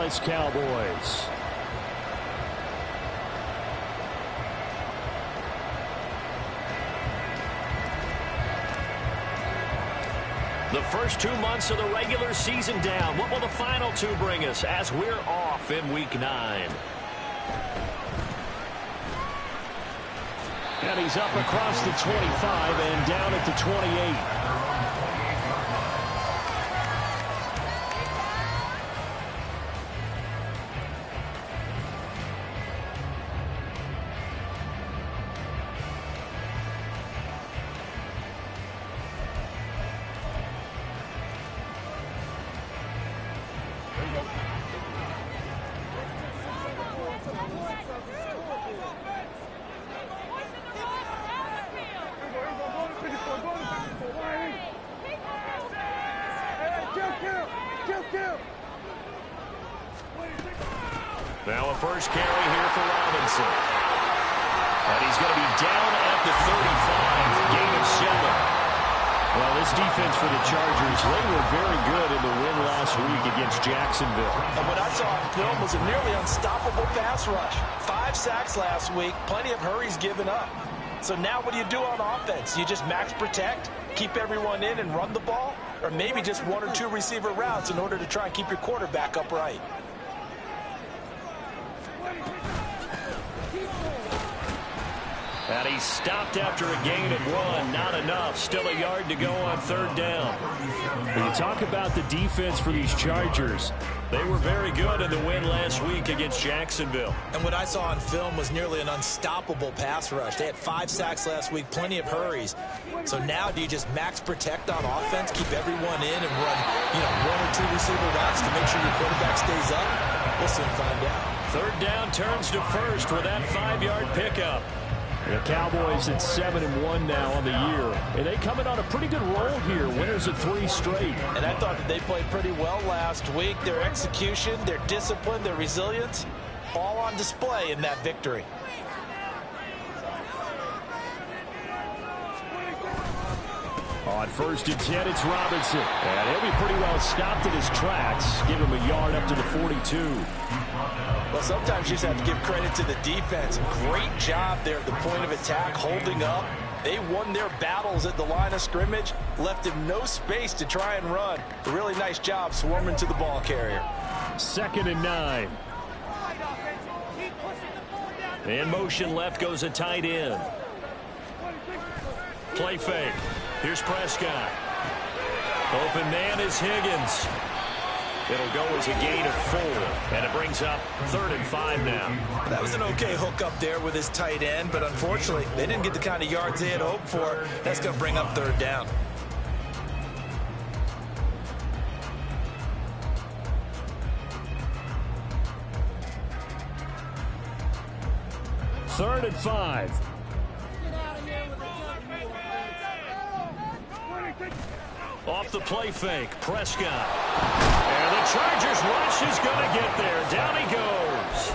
Dallas Cowboys. The first 2 months of the regular season down. What will the final 2 bring us as we're off in Week 9? And he's up across the 25 and down at the 28. Now a first carry here for Robinson. And he's going to be down at the 35, gain of 7. Well, this defense for the Chargers, they were very good in the win last week against Jacksonville. And what I saw on film was a nearly unstoppable pass rush. 5 sacks last week, plenty of hurries given up. So now what do you do on offense? You just max protect, keep everyone in and run the ball? Or maybe just 1 or 2 receiver routes in order to try and keep your quarterback upright? And he stopped after a gain of 1. Not enough. Still a yard to go on 3rd down. When you talk about the defense for these Chargers, they were very good in the win last week against Jacksonville. And what I saw on film was nearly an unstoppable pass rush. They had 5 sacks last week, plenty of hurries. So now do you just max protect on offense, keep everyone in and run, 1 or 2 receiver routes to make sure your quarterback stays up? We'll soon find out. 3rd down turns to 1st with that 5-yard pickup. The Cowboys at 7-1 now on the year. And they coming on a pretty good roll here. Winners of 3 straight. And I thought that they played pretty well last week. Their execution, their discipline, their resilience, all on display in that victory. On 1st and 10, it's Robinson. And he'll be pretty well stopped in his tracks. Give him a yard up to the 42. Well, sometimes you just have to give credit to the defense. Great job there at the point of attack, holding up. They won their battles at the line of scrimmage, left him no space to try and run. A really nice job swarming to the ball carrier. 2nd and 9. In motion left goes a tight end. Play fake. Here's Prescott. Open man is Higgins. It'll go as a gain of 4, and it brings up 3rd and 5 now. That was an okay hook up there with his tight end, but unfortunately, they didn't get the kind of yards they had hoped for. That's going to bring up 3rd down. Third and 5. Off the play fake, Prescott. And the Chargers rush is going to get there. Down he goes.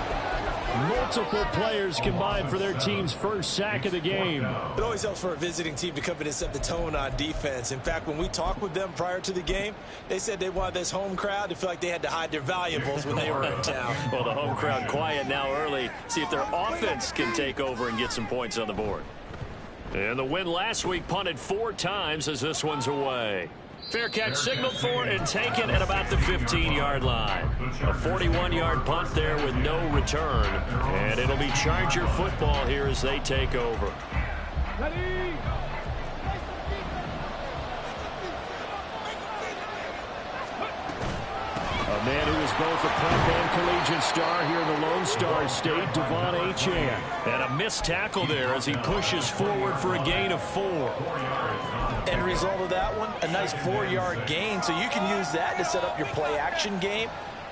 Multiple players combined for their team's first sack of the game. It always helps for a visiting team to come in and set the tone on defense. In fact, when we talked with them prior to the game, they said they wanted this home crowd to feel like they had to hide their valuables when they were in town. Well, the home crowd quiet now early. See if their offense can take over and get some points on the board. And the win last week punted 4 times as this one's away. Fair catch signaled for and taken at about the 15-yard line. A 41-yard punt there with no return. And it'll be Charger football here as they take over. Ready. A man who is both a prep and collegiate star here in the Lone Star State, Devon Achane. And a missed tackle there as he pushes forward for a gain of 4. End result of that one, a nice 4-yard gain, so you can use that to set up your play-action game,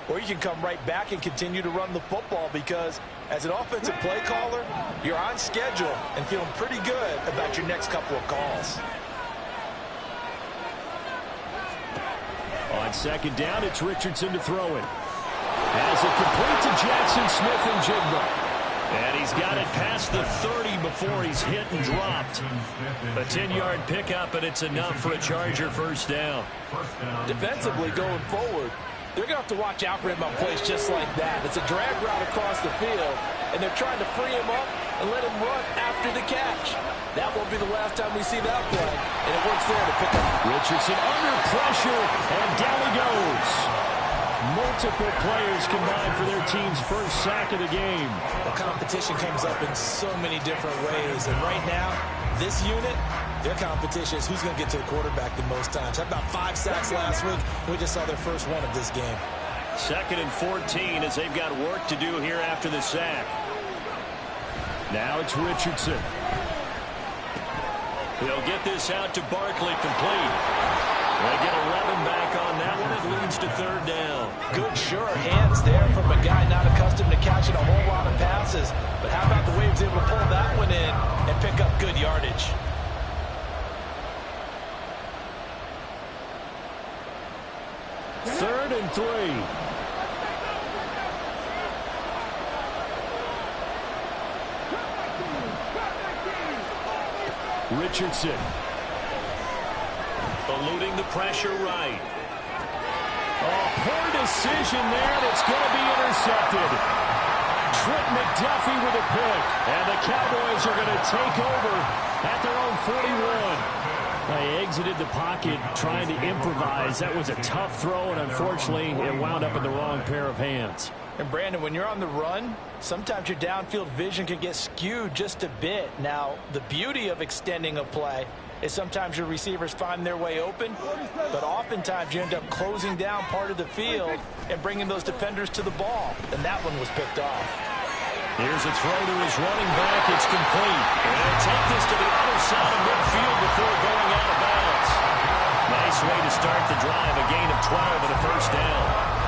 or you can come right back and continue to run the football because as an offensive play caller, you're on schedule and feeling pretty good about your next couple of calls. On 2nd down, it's Richardson to throw it. As it complete to Jackson Smith-Njigba. And he's got it past the 30 before he's hit and dropped. A 10-yard pickup, and it's enough for a Charger first down. Defensively going forward, they're going to have to watch out for him on plays just like that. It's a drag route across the field, and they're trying to free him up and let him run after the catch. That won't be the last time we see that play, and it works there to pick up. Richardson under pressure, and down he goes. Multiple players combined for their team's first sack of the game. The competition comes up in so many different ways, and right now, this unit, their competition is who's going to get to the quarterback the most times. Had about 5 sacks last week. We just saw their first one of this game. 2nd and 14 as they've got work to do here after the sack. Now it's Richardson. He'll get this out to Barkley, complete. They get 11 back on that one. It leads to 3rd down. Good, sure hands there from a guy not accustomed to catching a whole lot of passes. But how about the way he was able to pull that one in and pick up good yardage? Third and 3. Richardson. Eluding the pressure right. Oh, poor decision there, and it's going to be intercepted. Trent McDuffie with a pick. And the Cowboys are going to take over at their own 41. They exited the pocket trying to improvise. That was a tough throw, and unfortunately, it wound up in the wrong pair of hands. And, Brandon, when you're on the run, sometimes your downfield vision can get skewed just a bit. Now, the beauty of extending a play is sometimes your receivers find their way open, but oftentimes you end up closing down part of the field and bringing those defenders to the ball, and that one was picked off. Here's a throw to his running back. It's complete. And he'll take this to the other side of midfield before going out of bounds. Nice way to start the drive. A gain of 12 and a first down.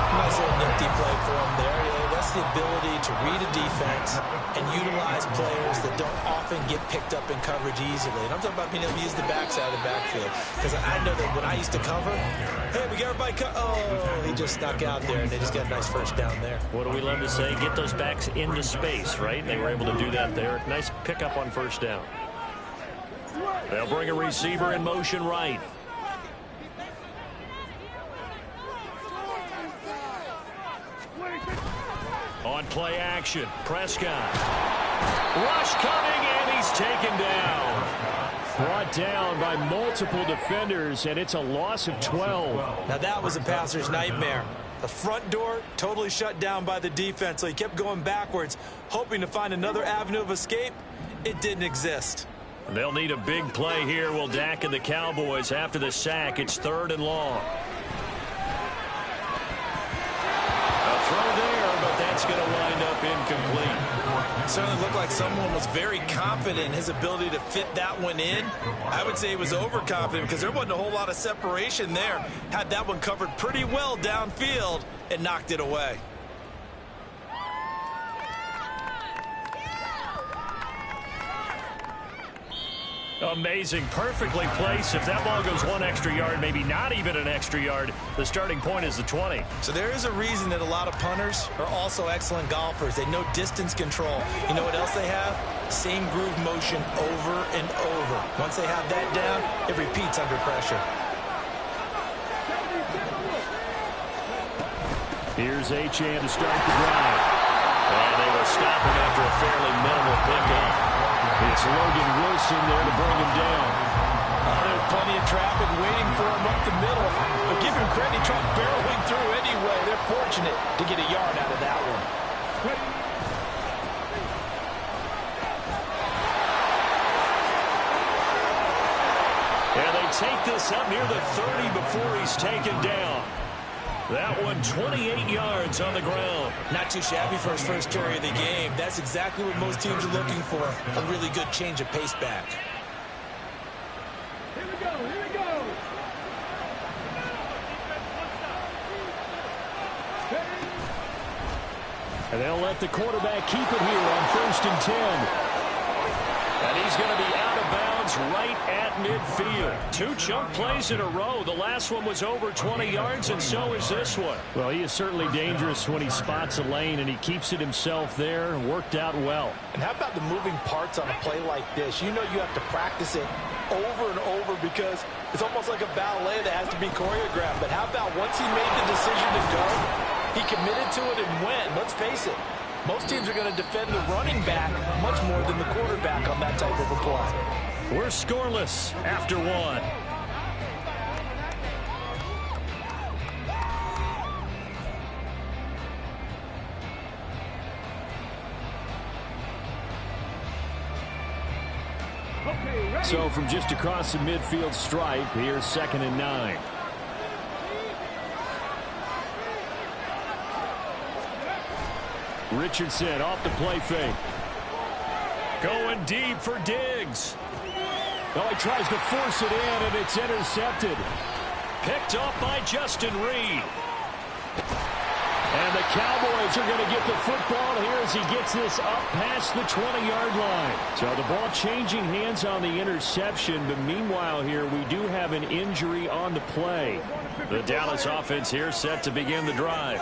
Nice little nifty play for him there. That's the ability to read a defense and utilize players that don't often get picked up in coverage easily. And I'm talking about being able to use the backside of the backfield. Because I know that when I used to cover, hey, we got everybody oh, he just snuck out there, and they just got a nice first down there. What do we love to say? Get those backs into space, right? They were able to do that there. Nice pickup on first down. They'll bring a receiver in motion right. On play action, Prescott. Rush coming, and he's taken down. Brought down by multiple defenders, and it's a loss of 12. Now that was a passer's nightmare. The front door totally shut down by the defense, so he kept going backwards, hoping to find another avenue of escape. It didn't exist. They'll need a big play here, will Dak and the Cowboys. After the sack, it's 3rd and long. A throw there, but that's going to wind up incomplete. It certainly looked like someone was very confident in his ability to fit that one in. I would say he was overconfident because there wasn't a whole lot of separation there. Had that one covered pretty well downfield and knocked it away. Amazing. Perfectly placed. If that ball goes 1 extra yard, maybe not even an extra yard, the starting point is the 20. So there is a reason that a lot of punters are also excellent golfers. They know distance control. You know what else they have? Same groove motion over and over. Once they have that down, it repeats under pressure. Here's Achane to start the drive. And they will stop him after a fairly minimal pickup. It's Logan Wilson there to bring him down. There's plenty of traffic waiting for him up the middle. But give him credit, he tried barreling through anyway. They're fortunate to get a yard out of that one. And they take this up near the 30 before he's taken down. That one 28 yards on the ground. Not too shabby for his first carry of the game. That's exactly what most teams are looking for. A really good change of pace back. Here we go, here we go. And they'll let the quarterback keep it here on 1st and 10. And he's going to be out of bounds right at midfield. 2 chunk plays in a row. The last one was over 20 yards, and so is this one. Well, he is certainly dangerous when he spots a lane, and he keeps it himself there. Worked out well. And how about the moving parts on a play like this? You know you have to practice it over and over because it's almost like a ballet that has to be choreographed. But how about once he made the decision to go, he committed to it and went. Let's face it, most teams are going to defend the running back much more than the quarterback on that type of a play. We're scoreless after one. So from just across the midfield stripe, here's 2nd and 9. Richardson off the play fake. Going deep for Diggs. Oh, he tries to force it in, and it's intercepted. Picked up by Justin Reed. And the Cowboys are going to get the football here as he gets this up past the 20-yard line. So the ball changing hands on the interception, but meanwhile here we do have an injury on the play. The Dallas offense here set to begin the drive.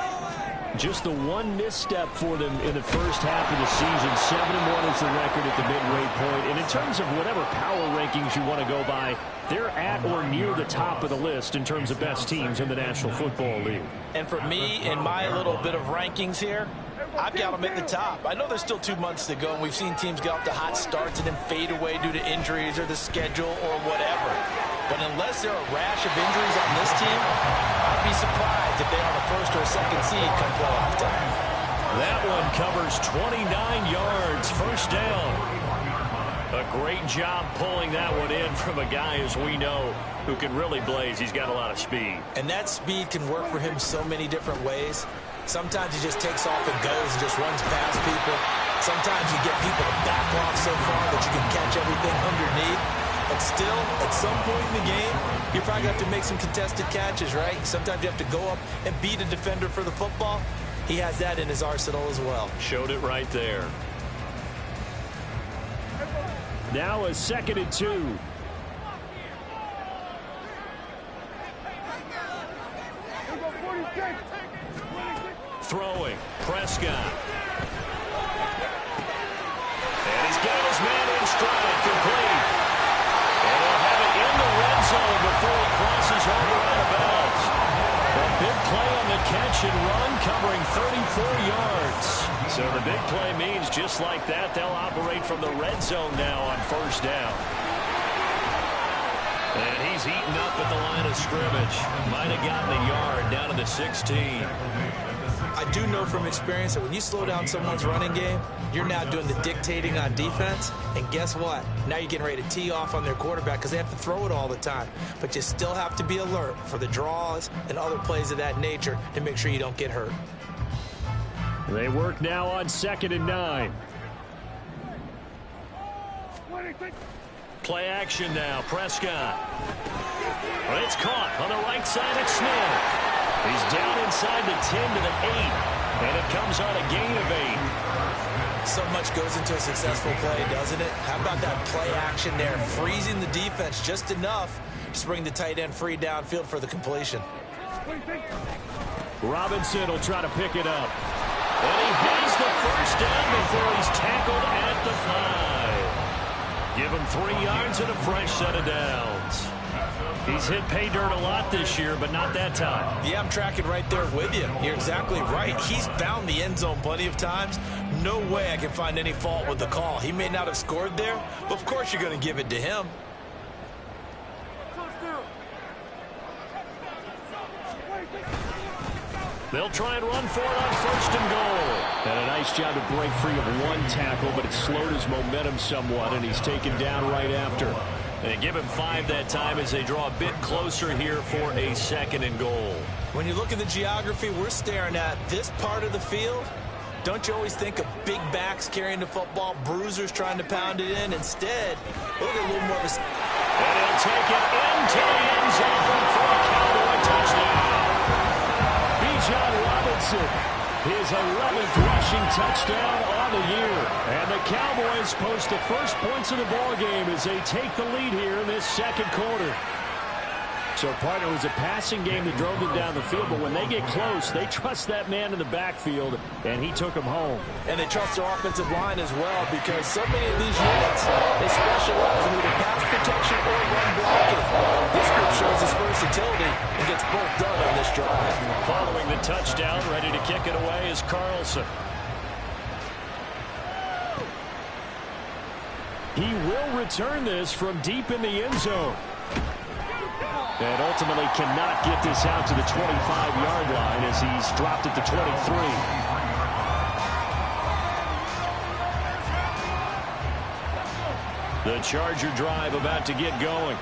Just the one misstep for them in the first half of the season. 7-1 is the record at the midway point. And in terms of whatever power rankings you want to go by, they're at or near the top of the list in terms of best teams in the National Football League. And for me, in my little bit of rankings here, I've got them at the top. I know there's still 2 months to go, and we've seen teams get off to hot starts and then fade away due to injuries or the schedule or whatever. But unless there are a rash of injuries on this team, I'd be surprised if they are the first or second seed come playoff time. That one covers 29 yards, first down. A great job pulling that one in from a guy, as we know, who can really blaze. He's got a lot of speed. And that speed can work for him so many different ways. Sometimes he just takes off and goes and just runs past people. Sometimes you get people to back off so far that you can catch everything underneath. But still, at some point in the game, you probably have to make some contested catches, right? Sometimes you have to go up and beat a defender for the football. He has that in his arsenal as well. Showed it right there. Now a 2nd and 2. Throwing. Prescott. And he's got his man in stride. Complete. And he'll have it in the red zone before he crosses over out of bounds. A big play on the catch and run, covering 34 yards. So the big play means just like that, they'll operate from the red zone now on first down. And he's heating up at the line of scrimmage. Might have gotten a yard down to the 16. I do know from experience that when you slow down someone's running game, you're now doing the dictating on defense. And guess what? Now you're getting ready to tee off on their quarterback because they have to throw it all the time. But you still have to be alert for the draws and other plays of that nature to make sure you don't get hurt. They work now on 2nd and 9. Play action now. Prescott. Well, it's caught on the right side of Smith. He's down inside the 10 to the 8. And it comes on a gain of 8. So much goes into a successful play, doesn't it? How about that play action there? Freezing the defense just enough to bring the tight end free downfield for the completion. Robinson will try to pick it up. And he has the first down before he's tackled at the 5. Give him 3 yards and a fresh set of downs. He's hit pay dirt a lot this year, but not that time. Yeah, I'm tracking right there with you. You're exactly right. He's found the end zone plenty of times. No way I can find any fault with the call. He may not have scored there, but of course you're going to give it to him. They'll try and run for it on 1st and goal. And a nice job to break free of one tackle, but it slowed his momentum somewhat, and he's taken down right after. They give him 5 that time as they draw a bit closer here for a 2nd and goal. When you look at the geography we're staring at, this part of the field, don't you always think of big backs carrying the football, bruisers trying to pound it in? Instead, look at a little more of a... And he'll take it into the end zone for a Cowboy touchdown. Bijan Robinson, his 11th rushing touchdown on the year. And the Cowboys post the first points of the ball game as they take the lead here in this 2nd quarter. So, partner, it was a passing game that drove them down the field, but when they get close, they trust that man in the backfield, and he took them home. And they trust their offensive line as well, because so many of these units, they specialize in either pass protection or run blocking. This group shows its versatility and gets both done on this drive. Following the touchdown, ready to kick it away is Carlson. He will return this from deep in the end zone. And ultimately cannot get this out to the 25-yard line as he's dropped at the 23. The Charger drive about to get going.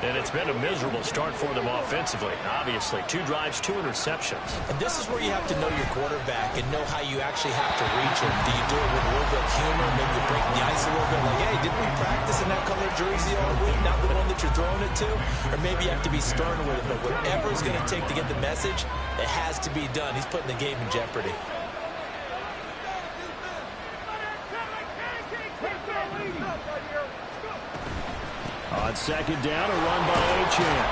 And it's been a miserable start for them offensively. Obviously, 2 drives, 2 interceptions. And this is where you have to know your quarterback and know how you actually have to reach him. Do you do it with a little bit of humor? Maybe you break the ice a little bit like, hey, didn't we practice in that color jersey all week? Not the one that you're throwing it to? Or maybe you have to be stern with it. But whatever it's going to take to get the message, it has to be done. He's putting the game in jeopardy. On second down, a run by Achane.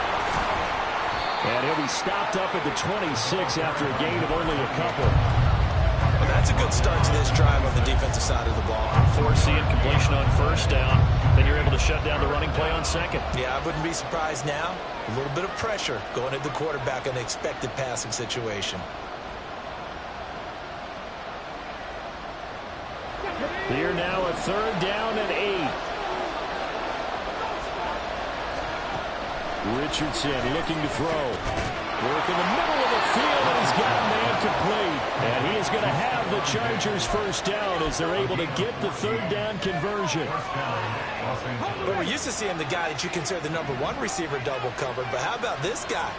And he'll be stopped up at the 26 after a gain of only a couple. Well, that's a good start to this drive on the defensive side of the ball. Forcing completion on first down. Then you're able to shut down the running play on second. Yeah, I wouldn't be surprised now. A little bit of pressure going at the quarterback in the expected passing situation. Here now a third down and 8. Richardson looking to throw. Work in the middle of the field, and he's got a man complete. And he is going to have the Chargers first down as they're able to get the third down conversion. But we're used to seeing the guy that you consider the #1 receiver double covered. But how about this guy?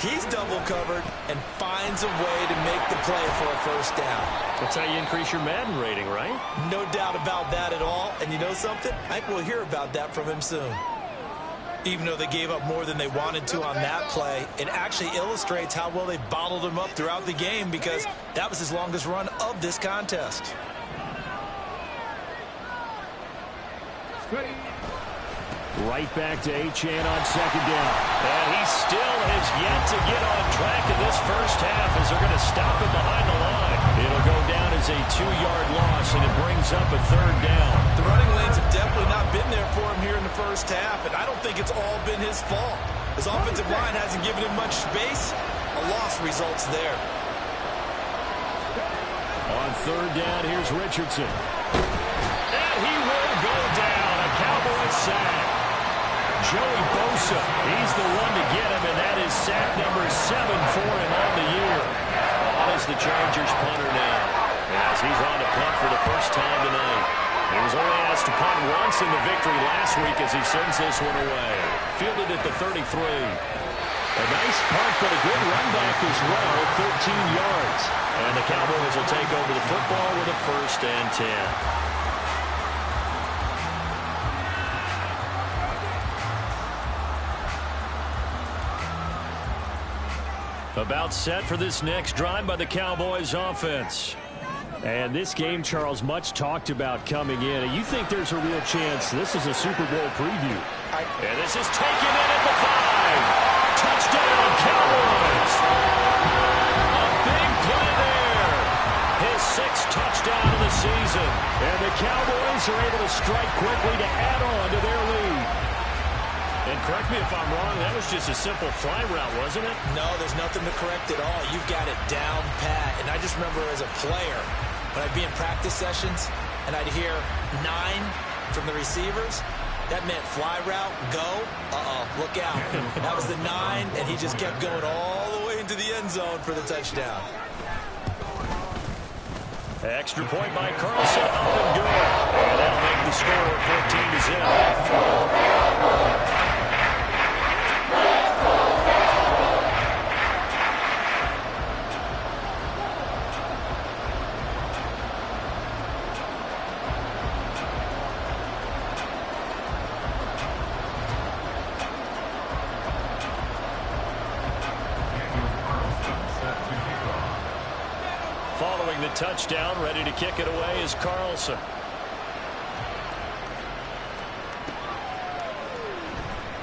He's double covered and finds a way to make the play for a first down. That's how you increase your Madden rating, right? No doubt about that at all. And you know something? I think we'll hear about that from him soon. Even though they gave up more than they wanted to on that play, it actually illustrates how well they bottled him up throughout the game, because that was his longest run of this contest. Right back to Achane on second down. And he still has yet to get on track in this first half as they're going to stop him behind the line. It'll go down as a 2-yard loss, and it brings up a third down. The running lanes have definitely not been there for him here in the first half, and I don't think it's all been his fault. His offensive line hasn't given him much space. A loss results there. On third down, here's Richardson. And he will go down. A Cowboys sack. Joey Bosa, he's the one to get him, and that is sack number 7 for him on the year. On is the Chargers punter now, as he's on to punt for the first time tonight. He was only asked to punt once in the victory last week as he sends this one away. Fielded at the 33. A nice punt, but a good run back as well, 13 yards. And the Cowboys will take over the football with a 1st and 10. About set for this next drive by the Cowboys offense. And this game, Charles, much talked about coming in. And you think there's a real chance this is a Super Bowl preview. And this is taken in at the 5. Touchdown, Cowboys. A big play there. His 6th touchdown of the season. And the Cowboys are able to strike quickly to add on to their lead. And correct me if I'm wrong, that was just a simple fly route, wasn't it? No, there's nothing to correct at all. You've got it down pat. And I just remember as a player, when I'd be in practice sessions and I'd hear 9 from the receivers, that meant fly route, go, look out. That was the 9, and he just kept going all the way into the end zone for the touchdown. Extra point by Carlson, up and good. And that'll make the score 14-0. Following the touchdown, ready to kick it away is Carlson.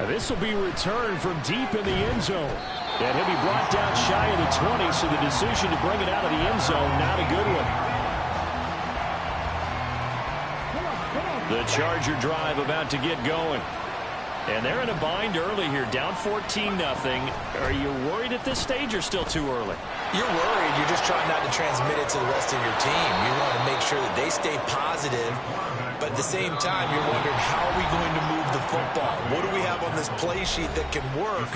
This will be returned from deep in the end zone. And he'll be brought down shy of the 20, so the decision to bring it out of the end zone, not a good one. The Charger drive about to get going. And they're in a bind early here, down 14-0. Are you worried at this stage or still too early? You're worried. You're just trying not to transmit it to the rest of your team. You want to make sure that they stay positive, but at the same time, you're wondering, how are we going to move the football? What do we have on this play sheet that can work?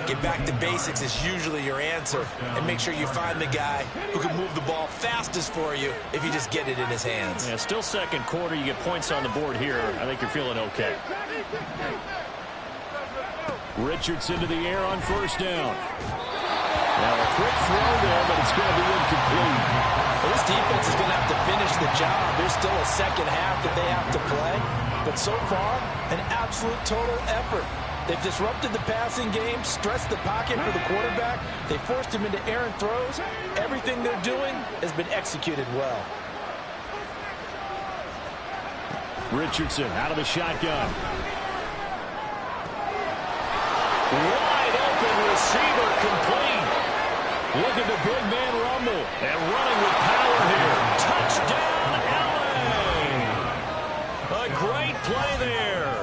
Get back to basics is usually your answer, and make sure you find the guy who can move the ball fastest for you if you just get it in his hands. Yeah, still second quarter. You get points on the board here. I think you're feeling okay. Richardson to the air on first down. Now a quick throw there, but it's going to be incomplete. Well, this defense is going to have to finish the job. There's still a second half that they have to play. But so far, an absolute total effort. They've disrupted the passing game, stressed the pocket for the quarterback. They forced him into errant throws. Everything they're doing has been executed well. Richardson out of the shotgun. Wide open receiver complete. Look at the big man rumble. And running with power here. Touchdown, LA. A great play there.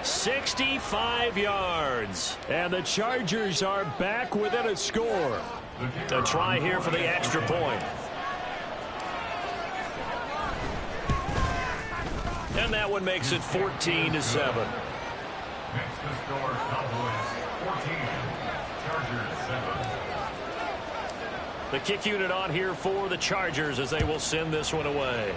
65 yards. And the Chargers are back within a score. A try here for the extra point. And that one makes it 14-7. Next to score, Cowboys 14, Chargers 7. The kick unit on here for the Chargers as they will send this one away.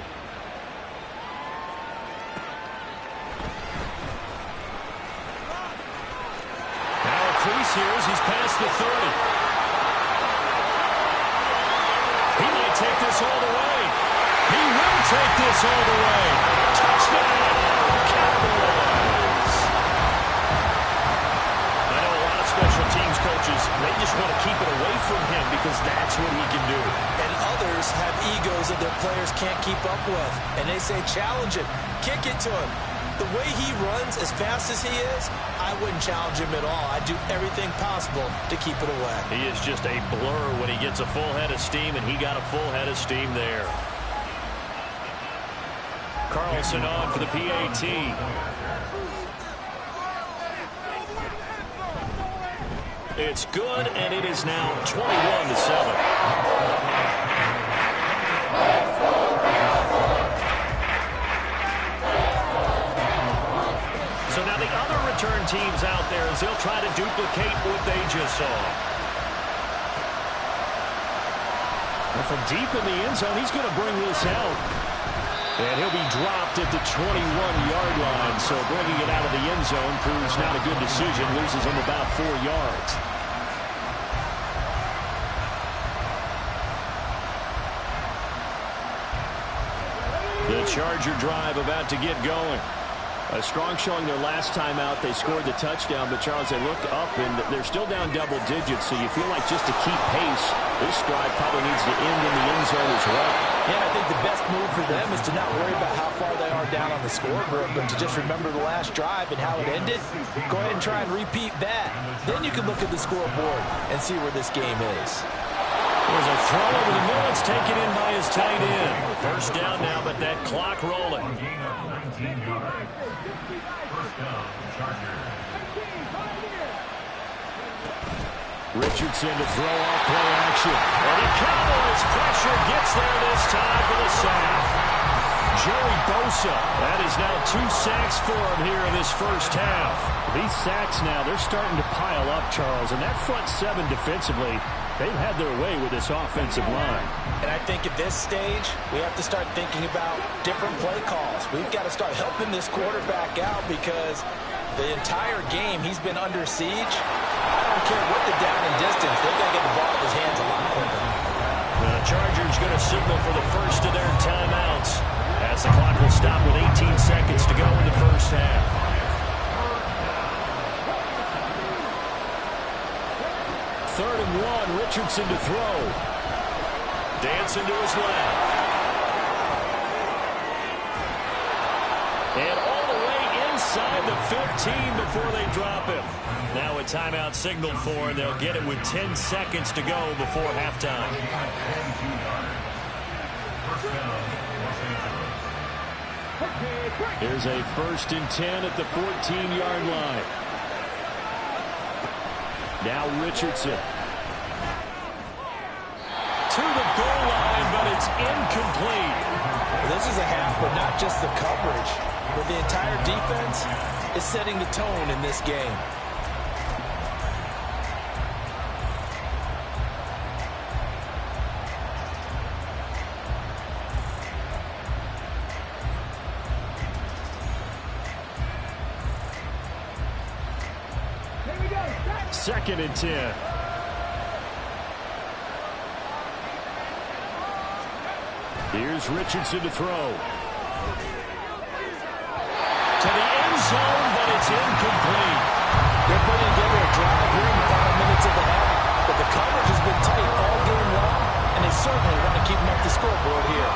Now a crease here as he's past the 30. He might take this all the way. He will take this all the way. Touchdown, Cowboys. I know a lot of special teams coaches, they just want to keep it away from him because that's what he can do. And others have egos that their players can't keep up with. And they say, challenge him, kick it to him. The way he runs as fast as he is, I wouldn't challenge him at all. I'd do everything possible to keep it away. He is just a blur when he gets a full head of steam, and he got a full head of steam there. Carlson on for the PAT. It's good, and it is now 21-7. So now the other return teams out there as they'll try to duplicate what they just saw. And from deep in the end zone, he's going to bring this out. And he'll be dropped at the 21-yard line. So bringing it out of the end zone proves not a good decision. Loses him about 4 yards. The Charger drive about to get going. A strong showing their last time out. They scored the touchdown, but Charles, they look up and they're still down double digits, so you feel like just to keep pace, this drive probably needs to end in the end zone as well. Yeah, I think the best move for them is to not worry about how far they are down on the scoreboard, but to just remember the last drive and how it ended. Go ahead and try and repeat that. Then you can look at the scoreboard and see where this game is. There's a throw over the middle. It's taken in by his tight end. First down now, but that clock rolling. Gain of 19 yards. First down, Chargers. Richardson to throw off play action. And the Cowboys pressure gets there this time for the sack. Joey Bosa. That is now 2 sacks for him here in this first half. These sacks now, they're starting to pile up, Charles. And that front seven defensively, they've had their way with this offensive line. And I think at this stage, we have to start thinking about different play calls. We've got to start helping this quarterback out because the entire game he's been under siege. I don't care what the down and distance. They've got to get the ball in his hands a lot quicker. The Chargers going to signal for the first of their timeouts as the clock will stop with 18 seconds to go in the first half. Third and 1, Richardson to throw. Dancing to his left. And all the way inside the 15 before they drop him. Now a timeout signaled for, and they'll get it with 10 seconds to go before halftime. Here's a 1st and 10 at the 14-yard line. Now Richardson. To the goal line, but it's incomplete. This is a half, but not just the coverage, but the entire defense is setting the tone in this game. Second and 10. Here's Richardson to throw. To the end zone, but it's incomplete. They're putting together a drive here in the final minutes of the half, but the coverage has been tight all game long, and they certainly want to keep them up the scoreboard here.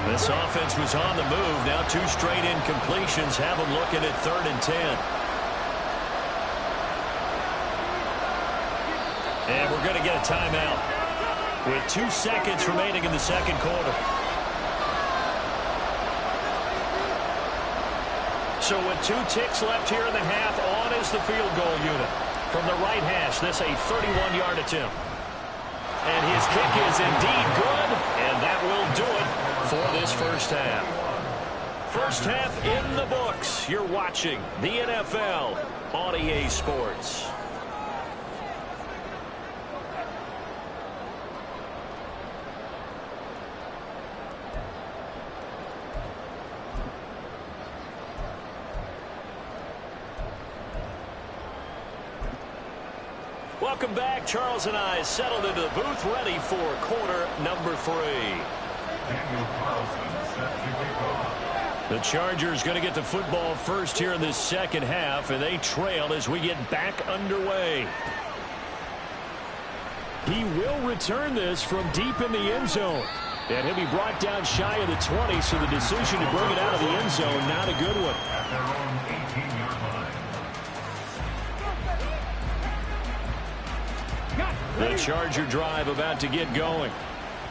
This offense was on the move. Now 2 straight incompletions have them looking at 3rd and 10. And we're going to get a timeout with 2 seconds remaining in the second quarter. So with 2 ticks left here in the half, on is the field goal unit. From the right hash, this a 31-yard attempt. And his kick is indeed good, and that will do it for this first half. First half in the books. You're watching the NFL on EA Sports. Welcome back. Charles and I settled into the booth, ready for quarter number 3. The Chargers going to get the football first here in this second half, and they trail as we get back underway. He will return this from deep in the end zone. And he'll be brought down shy of the 20, so the decision to bring it out of the end zone, not a good one. The Charger drive about to get going.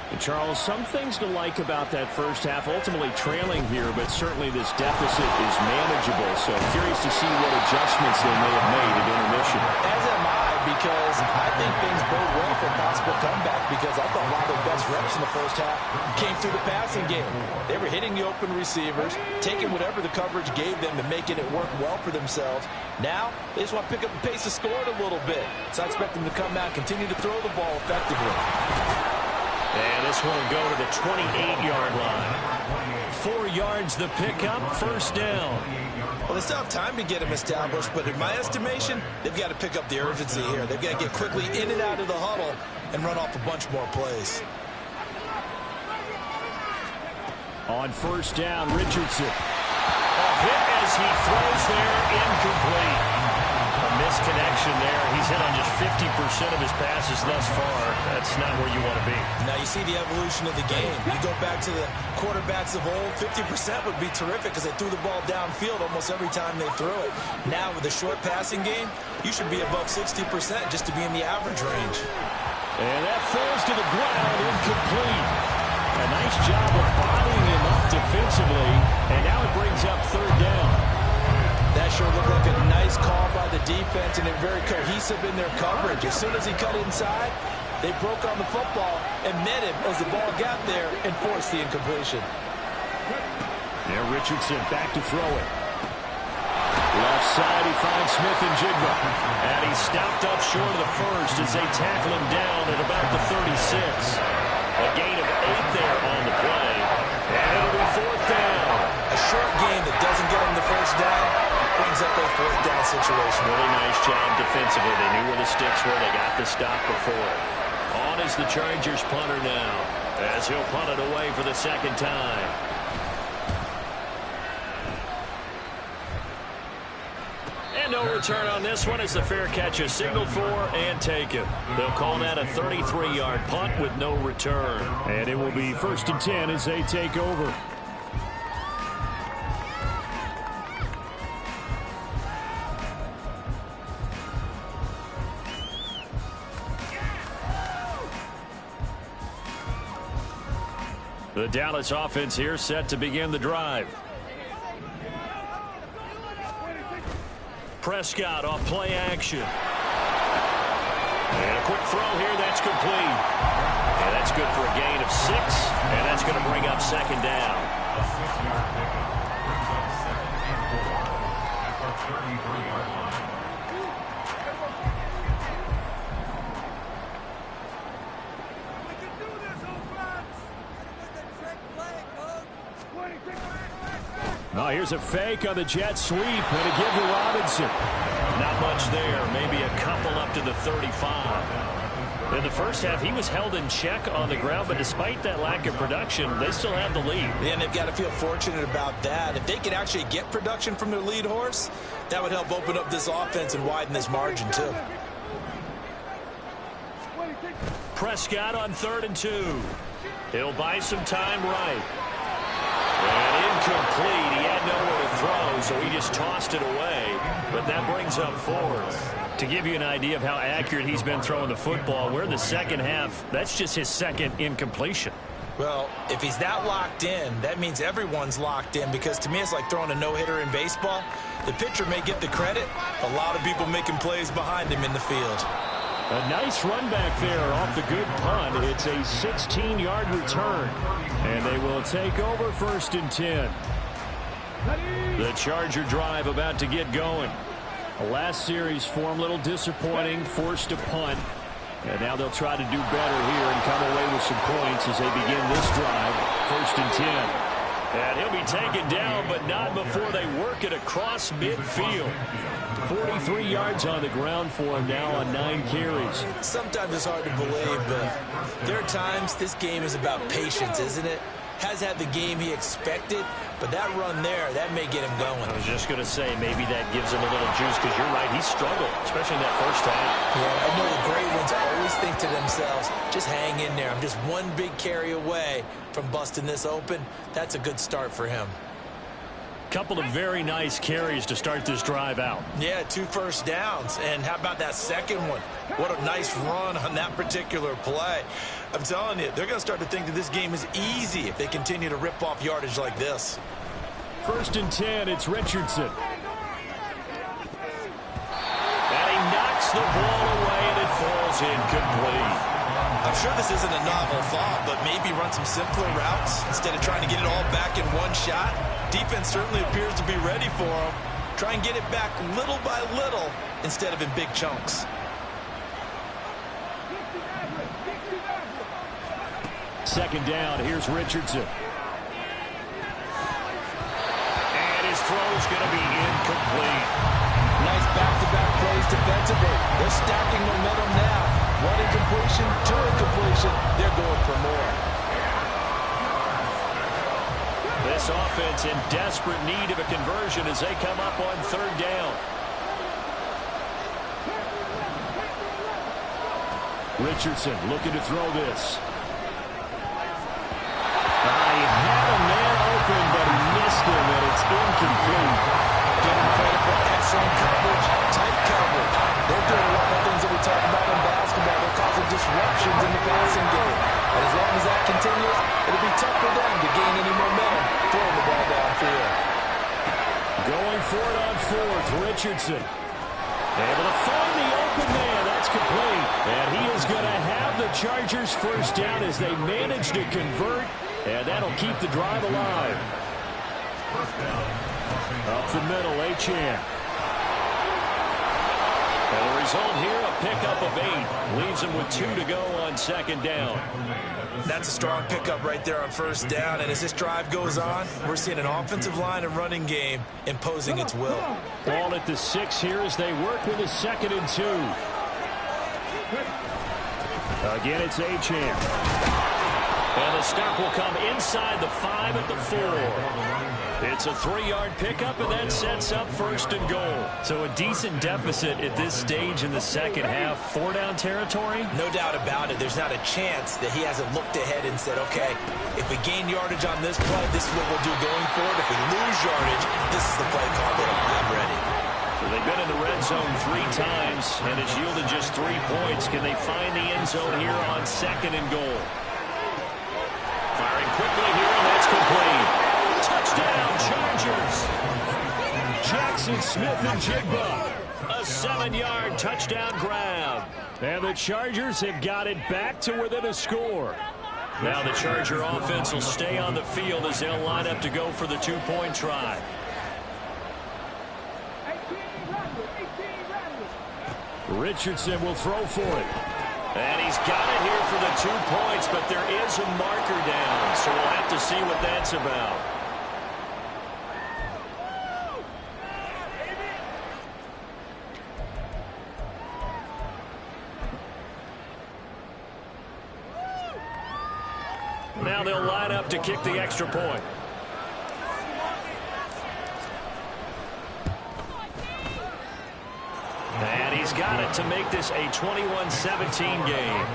And Charles, some things to like about that first half. Ultimately trailing here, but certainly this deficit is manageable. So curious to see what adjustments they may have made at intermission. As am I, because I think things bode well for a possible comeback, because I thought a lot of their best reps in the first half came through the passing game. They were hitting the open receivers, taking whatever the coverage gave them and making it work well for themselves. Now, they just want to pick up the pace of scoring a little bit. So I expect them to come out and continue to throw the ball effectively. And this one will go to the 28-yard line. 4 yards the pickup, first down. Well, they still have time to get him established, but in my estimation, they've got to pick up the urgency here. They've got to get quickly in and out of the huddle and run off a bunch more plays. On first down, Richardson. A hit as he throws there, incomplete. A misconnection there. He's hit on just 50% of his passes thus far. That's not where you want to be. Now you see the evolution of the game. You go back to the quarterbacks of old, 50% would be terrific because they threw the ball downfield almost every time they threw it. Now with the short passing game, you should be above 60% just to be in the average range. And that falls to the ground, incomplete. A nice job of bodying him up defensively, and now it brings up third down. That sure looked like a nice call by the defense, and they're very cohesive in their coverage. As soon as he cut inside, they broke on the football and met him as the ball got there and forced the incompletion. Now Richardson back to throw it. Left side, he finds Smith and Jigba. And he's stopped up short of the first as they tackle him down at about the 36. A gain of 8 there on the play. And it'll be fourth down. A short game that doesn't get him the first down brings up a fourth down situation. Really nice job defensively. They knew where the sticks were. They got the stop before. On is the Chargers punter now, as he'll punt it away for the second time. And no return on this one as the fair catch is signaled for and taken. They'll call that a 33-yard punt with no return. And it will be 1st and 10 as they take over. The Dallas offense here set to begin the drive. Prescott off play action. And a quick throw here, that's complete. And that's good for a gain of 6, and that's going to bring up 2nd down. A 6-yard pickup brings up 2nd and 4 at the 33-yard line. Now here's a fake on the jet sweep, and a give to Robinson. Not much there, maybe a couple up to the 35. In the first half, he was held in check on the ground, but despite that lack of production, they still have the lead. And they've got to feel fortunate about that. If they could actually get production from their lead horse, that would help open up this offense and widen this margin too. Prescott on 3rd and 2. He'll buy some time right. And incomplete. He had nowhere to throw, so he just tossed it away. But that brings up 4th. To give you an idea of how accurate he's been throwing the football, we're in the second half. That's just his 2nd incompletion. Well, if he's that locked in, that means everyone's locked in, because to me it's like throwing a no-hitter in baseball. The pitcher may get the credit. A lot of people making plays behind him in the field. A nice run back there off the good punt. It's a 16-yard return. And they will take over 1st and 10. The Charger drive about to get going. The last series form a little disappointing, forced a punt. And now they'll try to do better here and come away with some points as they begin this drive. 1st and 10. And he'll be taken down, but not before they work it across midfield. 43 yards on the ground for him now on 9 carries. Sometimes it's hard to believe, but there are times this game is about patience, isn't it? Has had the game he expected, but that run there, that may get him going. I was just going to say, maybe that gives him a little juice, because you're right, he struggled, especially in that first half. Yeah, I know the great ones always think to themselves, just hang in there. I'm just one big carry away from busting this open. That's a good start for him. Couple of very nice carries to start this drive out. Yeah, 2 first downs. And how about that second one? What a nice run on that particular play. I'm telling you, they're going to start to think that this game is easy if they continue to rip off yardage like this. 1st and 10, it's Richardson. And he knocks the ball away, and it falls incomplete. I'm sure this isn't a novel thought, but maybe run some simpler routes instead of trying to get it all back in one shot. Defense certainly appears to be ready for him. Try and get it back little by little instead of in big chunks. Second down, here's Richardson. And his throw's going to be incomplete. Nice back-to-back plays defensively. They're stacking momentum now. 1 incompletion, 2 incompletion. They're going for more. This offense in desperate need of a conversion as they come up on 3rd down. Richardson looking to throw this. He had a man open, but he missed him, and it's incomplete. Getting credit for excellent coverage, tight coverage. They're doing a lot of things that we talk about in basketball. They're causing disruptions in the passing game. And as long as that continues, it'll be tough for them to gain any momentum throwing the ball downfield. Going for it on 4th, Richardson. Able to find the open man. That's complete. And he is going to have the Chargers 1st down as they manage to convert. And that'll keep the drive alive. Up the middle, Achane. And the result here, a pickup of 8. Leaves him with 2 to go on 2nd down. That's a strong pickup right there on 1st down. And as this drive goes on, we're seeing an offensive line and running game imposing its will. Ball at the 6 here as they work with a 2nd and 2. Again, it's Achane. And the stop will come inside the 5 at the 4. It's a 3-yard pickup, and that sets up 1st and goal. So a decent deficit at this stage in the second half. 4-down territory? No doubt about it. There's not a chance that he hasn't looked ahead and said, okay, if we gain yardage on this play, this is what we'll do going forward. If we lose yardage, this is the play call that I'll have ready. So they've been in the red zone 3 times, and it's yielded just 3 points. Can they find the end zone here on 2nd and goal? Firing quickly here, and that's complete. Touchdown, Chargers. Jackson Smith and Jigba. A 7-yard touchdown grab. And the Chargers have got it back to within a score. Now the Charger offense will stay on the field as they'll line up to go for the 2-point try. Richardson will throw for it. And he's got it here for the 2 points, but there is a marker down, so we'll have to see what that's about. Now they'll line up to kick the extra point. And he's got it to make this a 21-17 game.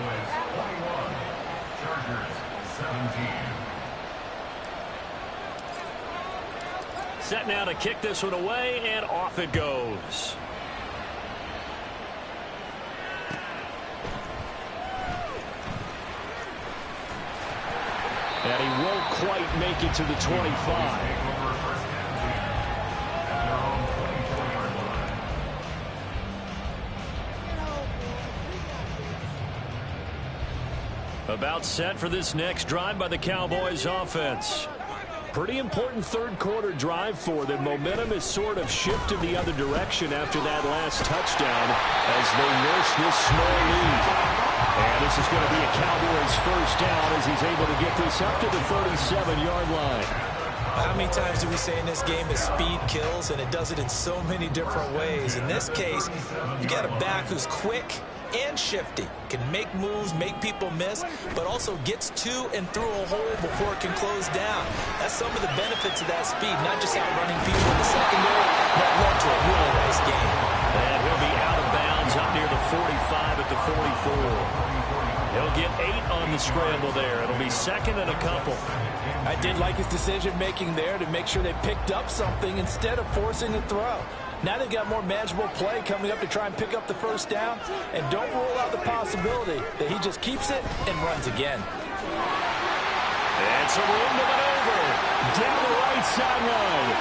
Set now to kick this one away, and off it goes. And he won't quite make it to the 25. About set for this next drive by the Cowboys offense. Pretty important third quarter drive for them. Momentum has sort of shifted the other direction after that last touchdown as they nurse this small lead. And this is going to be a Cowboys first down as he's able to get this up to the 37-yard line. How many times do we say in this game that speed kills, and it does it in so many different ways? In this case, you got a back who's quick and shifty, can make moves, make people miss, but also gets to and through a hole before it can close down. That's some of the benefits of that speed, not just outrunning people in the secondary, but led to a really nice game. And he'll be out of bounds up near the 45 at the 44. He'll get 8 on the scramble there. It'll be 2nd and a couple. I did like his decision-making there to make sure they picked up something instead of forcing a throw. Now they've got more manageable play coming up to try and pick up the first down, and don't rule out the possibility that he just keeps it and runs again. And some room to maneuver. Down the right sideline.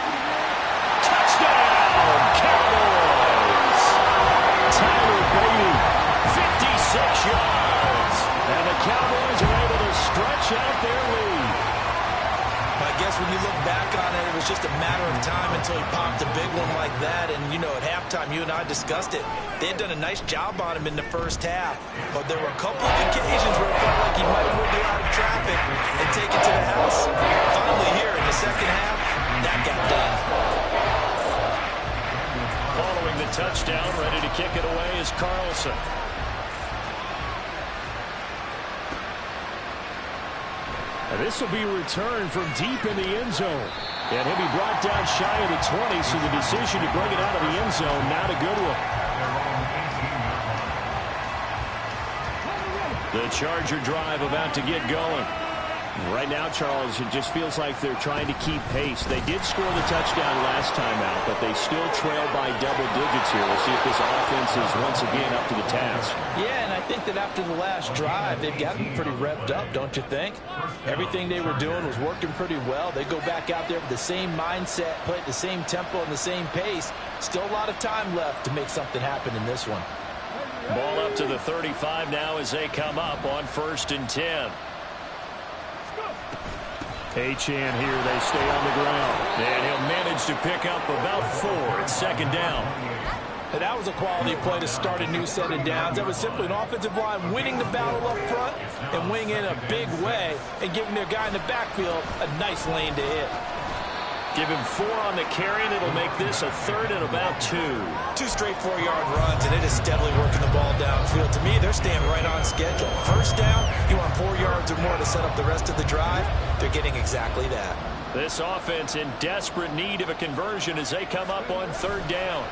Touchdown, Cowboys. Tyler Beatty. 56 yards. And the Cowboys are able to stretch out their lead. I guess when you look back on it, it was just a matter of time until he popped a big one like that. And, you know, at halftime, you and I discussed it. They had done a nice job on him in the first half. But there were a couple of occasions where it felt like he might have get out of traffic and take it to the house. Finally here in the second half, that got done. Following the touchdown, ready to kick it away is Carlson. And this will be returned from deep in the end zone. And he'll be brought down shy of the 20, so the decision to bring it out of the end zone, not a good one. The Charger drive about to get going. Right now, Charles, it just feels like they're trying to keep pace. They did score the touchdown last time out, but they still trail by double digits here. We'll see if this offense is once again up to the task. Yeah, and I think that after the last drive, they've gotten pretty revved up, don't you think? Everything they were doing was working pretty well. They go back out there with the same mindset, play at the same tempo and the same pace. Still a lot of time left to make something happen in this one. Ball up to the 35 now as they come up on 1st and 10. Achane here, they stay on the ground. And he'll manage to pick up about 4. It's 2nd down. And that was a quality play to start a new set of downs. That was simply an offensive line winning the battle up front and winning in a big way and giving their guy in the backfield a nice lane to hit. Give him 4 on the carry, and it'll make this a 3rd and about 2. 2 straight 4-yard runs, and it is steadily working the ball downfield. To me, they're staying right on schedule. First down, you want 4 yards or more to set up the rest of the drive. They're getting exactly that. This offense in desperate need of a conversion as they come up on third down.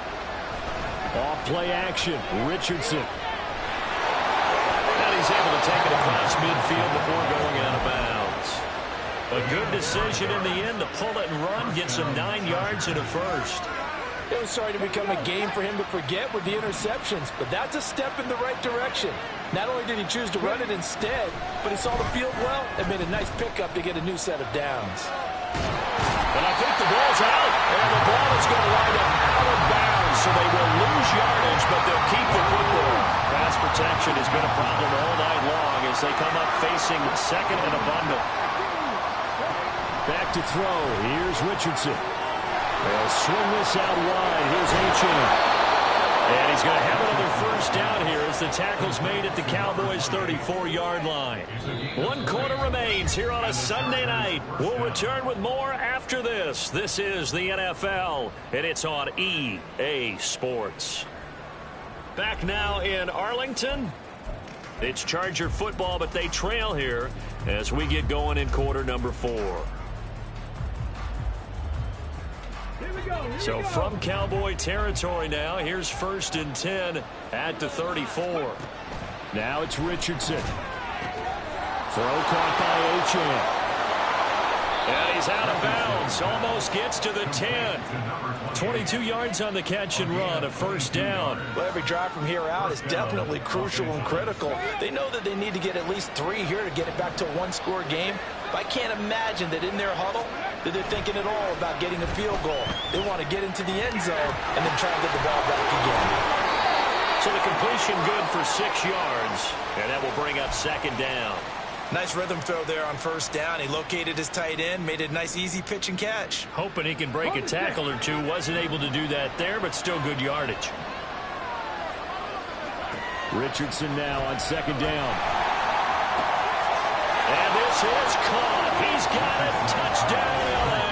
Off play action, Richardson. And he's able to take it across midfield before going out of bounds. A good decision in the end to pull it and run, get some 9 yards and a first. It was starting to become a game for him to forget with the interceptions, but that's a step in the right direction. Not only did he choose to run it instead, but he saw the field well and made a nice pickup to get a new set of downs. And I think the ball's out, and the ball is going to wind up out of bounds, so they will lose yardage, but they'll keep the football. Pass protection has been a problem all night long as they come up facing second and a bundle. Back to throw. Here's Richardson. They'll swing this out wide. Here's Achane. And he's going to have another first down here as the tackle's made at the Cowboys' 34-yard line. 1 quarter remains here on a Sunday night. We'll return with more after this. This is the NFL, and it's on EA Sports. Back now in Arlington. It's Charger football, but they trail here as we get going in quarter number 4. So from Cowboy territory now, here's 1st and 10 at the 34. Now it's Richardson. Throw caught by Achane. And he's out of bounds. Almost gets to the 10. 22 yards on the catch and run, a first down. Well, every drive from here out is definitely crucial and critical. They know that they need to get at least 3 here to get it back to a one-score game. But I can't imagine that in their huddle that they're thinking at all about getting a field goal. They want to get into the end zone and then try to get the ball back again. So the completion good for 6 yards, and that will bring up second down. Nice rhythm throw there on first down. He located his tight end, made it a nice easy pitch and catch. Hoping he can break a tackle or two. Wasn't able to do that there, but still good yardage. Richardson now on second down. And this is caught. He's got it. Touchdown, LA.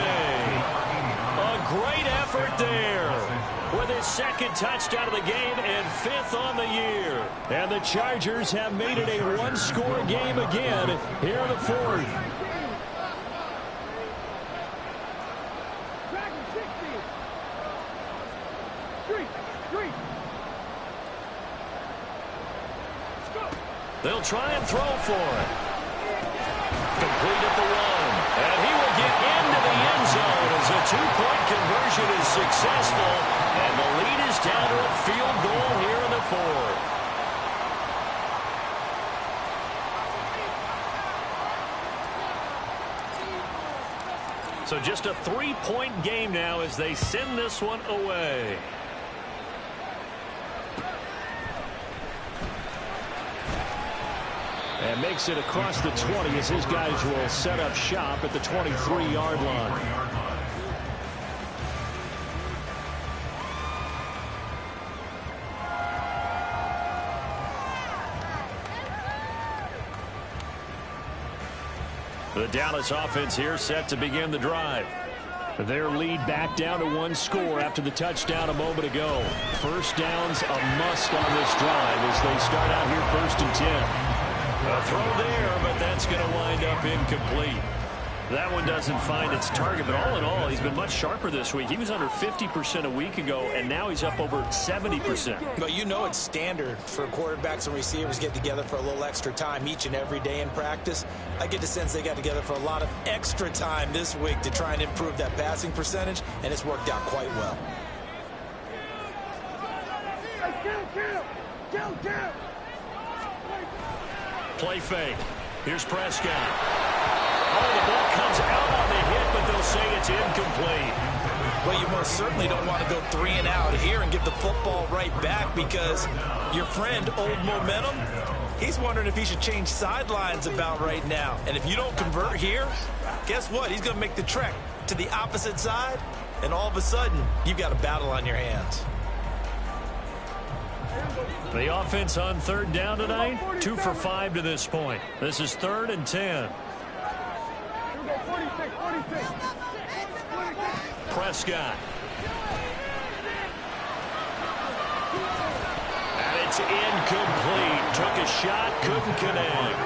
A great effort there with his second touchdown of the game and 5th on the year. And the Chargers have made it a one-score game again here in the 4th. They'll try and throw for it. Complete at the 1. And he will get into the end zone as a 2-point conversion is successful. And the lead is down to a field goal here in the 4th. So just a 3-point game now as they send this one away. And makes it across the 20 as his guys will set up shop at the 23-yard line. The Dallas offense here set to begin the drive. Their lead back down to 1 score after the touchdown a moment ago. First down's a must on this drive as they start out here 1st and 10. A throw there, but that's going to wind up incomplete. That one doesn't find its target, but all in all, he's been much sharper this week. He was under 50% a week ago, and now he's up over 70%. But you know it's standard for quarterbacks and receivers to get together for a little extra time each and every day in practice. I get the sense they got together for a lot of extra time this week to try and improve that passing percentage, and it's worked out quite well. Play fake. Here's Prescott. Oh, the ball comes out on the hit, but they'll say it's incomplete. Well, you most certainly don't want to go 3 and out here and get the football right back because your friend, Old Momentum, he's wondering if he should change sidelines about right now. And if you don't convert here, guess what? He's going to make the trek to the opposite side, and all of a sudden, you've got a battle on your hands. The offense on third down tonight, 2 for 5 to this point. This is 3rd and 10. Prescott. And it's incomplete. Took a shot, couldn't connect.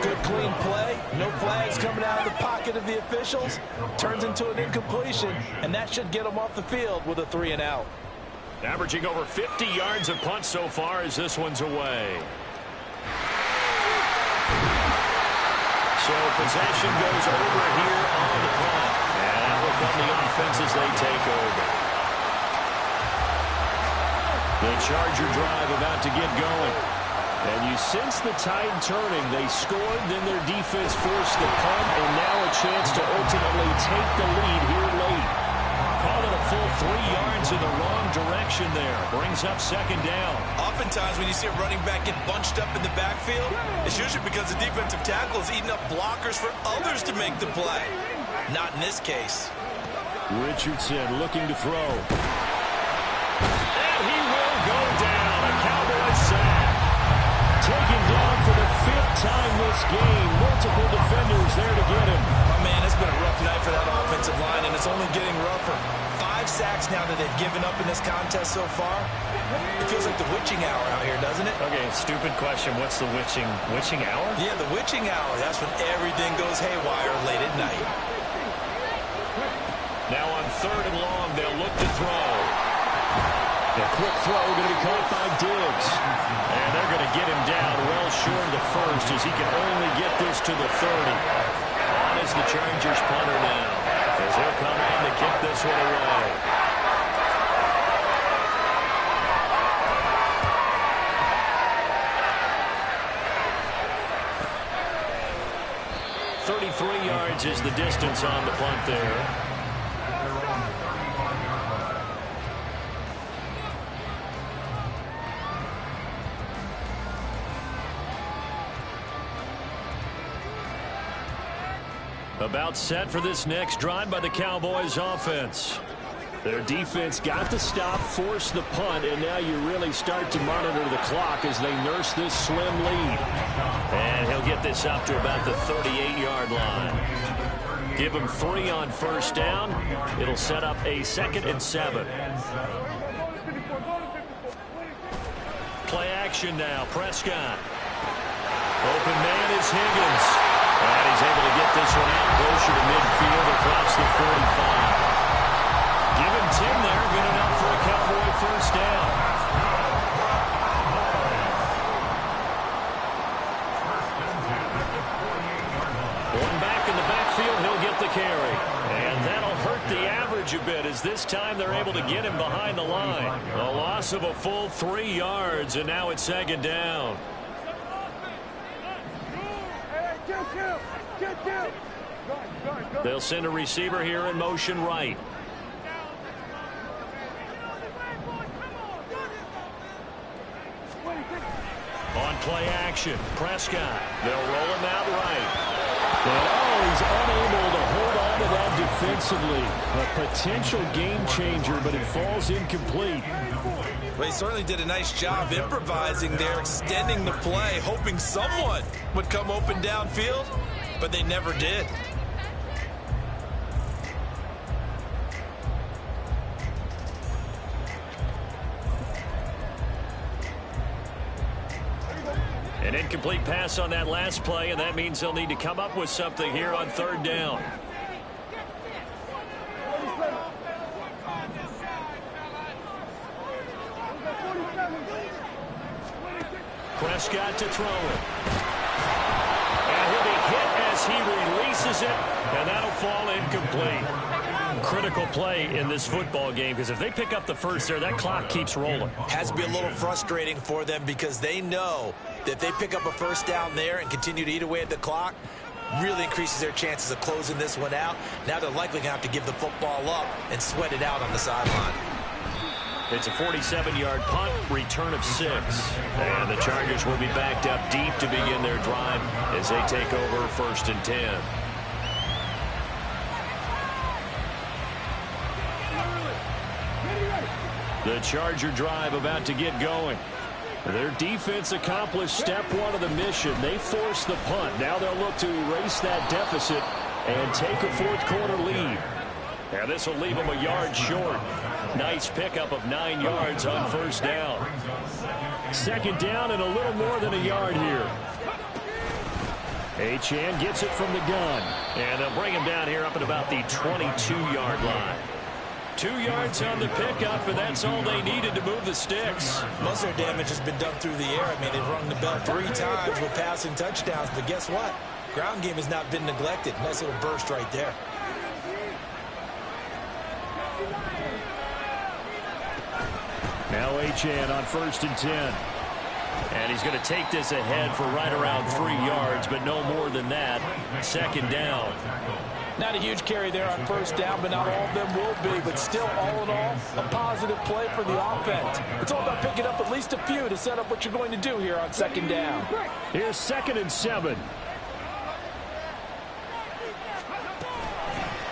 Good clean play. No flags coming out of the pocket of the officials. Turns into an incompletion, and that should get them off the field with a 3-and-out. Averaging over 50 yards a punt so far as this one's away. So possession goes over here on the punt. And that will come the offense as they take over. The Charger drive about to get going. And you sense the tide turning. They scored, then their defense forced the punt, and now a chance to ultimately take the lead here late. Call it a full 3 yards in the wrong direction there. Brings up second down. Oftentimes when you see a running back get bunched up in the backfield, it's usually because the defensive tackle is eating up blockers for others to make the play. Not in this case. Richardson looking to throw. And he will go down. A Cowboys sack. Taken down for the 5th time this game. Multiple defenders there to get him. Oh, man, it's been a rough night for that offensive line, and it's only getting rougher. 5 sacks now that they've given up in this contest so far. It feels like the witching hour out here, doesn't it? Okay, stupid question. What's the witching hour? Yeah, the witching hour. That's when everything goes haywire late at night. Now on 3rd and long, they'll look to throw. A quick throw going to be caught by Diggs. And they're going to get him down well short of the first as he can only get this to the 30. On is the Chargers punter now as he'll come in to kick this one away. Yards is the distance on the punt there. About set for this next drive by the Cowboys offense. Their defense got the stop, forced the punt, and now you really start to monitor the clock as they nurse this slim lead. And he'll get this up to about the 38-yard line. Give him 3 on first down. It'll set up a 2nd and 7. Play action now. Prescott. Open man is Higgins. And he's able to get this one out closer to midfield across the 45. Give him 10 there. Good enough for a Cowboy first down. One back in the backfield. He'll get the carry. And that'll hurt the average a bit as this time they're able to get him behind the line. A loss of a full 3 yards, and now it's 2nd down. They'll send a receiver here in motion right. On play action, Prescott. They'll roll him out right. And he's unable to hold on to that defensively. A potential game changer, but it falls incomplete. Well, he certainly did a nice job improvising there, extending the play, hoping someone would come open downfield, but they never did. An incomplete pass on that last play, and that means they'll need to come up with something here on 3rd down. Prescott to throw it. And he'll be hit as he releases it, and that'll fall incomplete. Critical play in this football game, because if they pick up the first there, that clock keeps rolling. Has to be a little frustrating for them because they know that if they pick up a first down there and continue to eat away at the clock, really increases their chances of closing this one out. Now they're likely going to have to give the football up and sweat it out on the sideline. It's a 47-yard punt, return of 6. And the Chargers will be backed up deep to begin their drive as they take over 1st and 10. The Charger drive about to get going. Their defense accomplished step 1 of the mission. They forced the punt. Now they'll look to erase that deficit and take a 4th quarter lead. And this will leave them a yard short. Nice pickup of 9 yards on first down. Second down and a little more than a yard here. Achane gets it from the gun. And they'll bring him down here up at about the 22-yard line. 2 yards on the pickup, and that's all they needed to move the sticks. Most of their damage has been done through the air. I mean, they've rung the bell 3 times with passing touchdowns, but guess what? Ground game has not been neglected. Nice little burst right there. Now Achane on 1st and 10. And he's going to take this ahead for right around 3 yards, but no more than that. Second down. Not a huge carry there on 1st down, but not all of them will be. But still, all in all, a positive play for the offense. It's all about picking up at least a few to set up what you're going to do here on 2nd down. Here's 2nd and 7.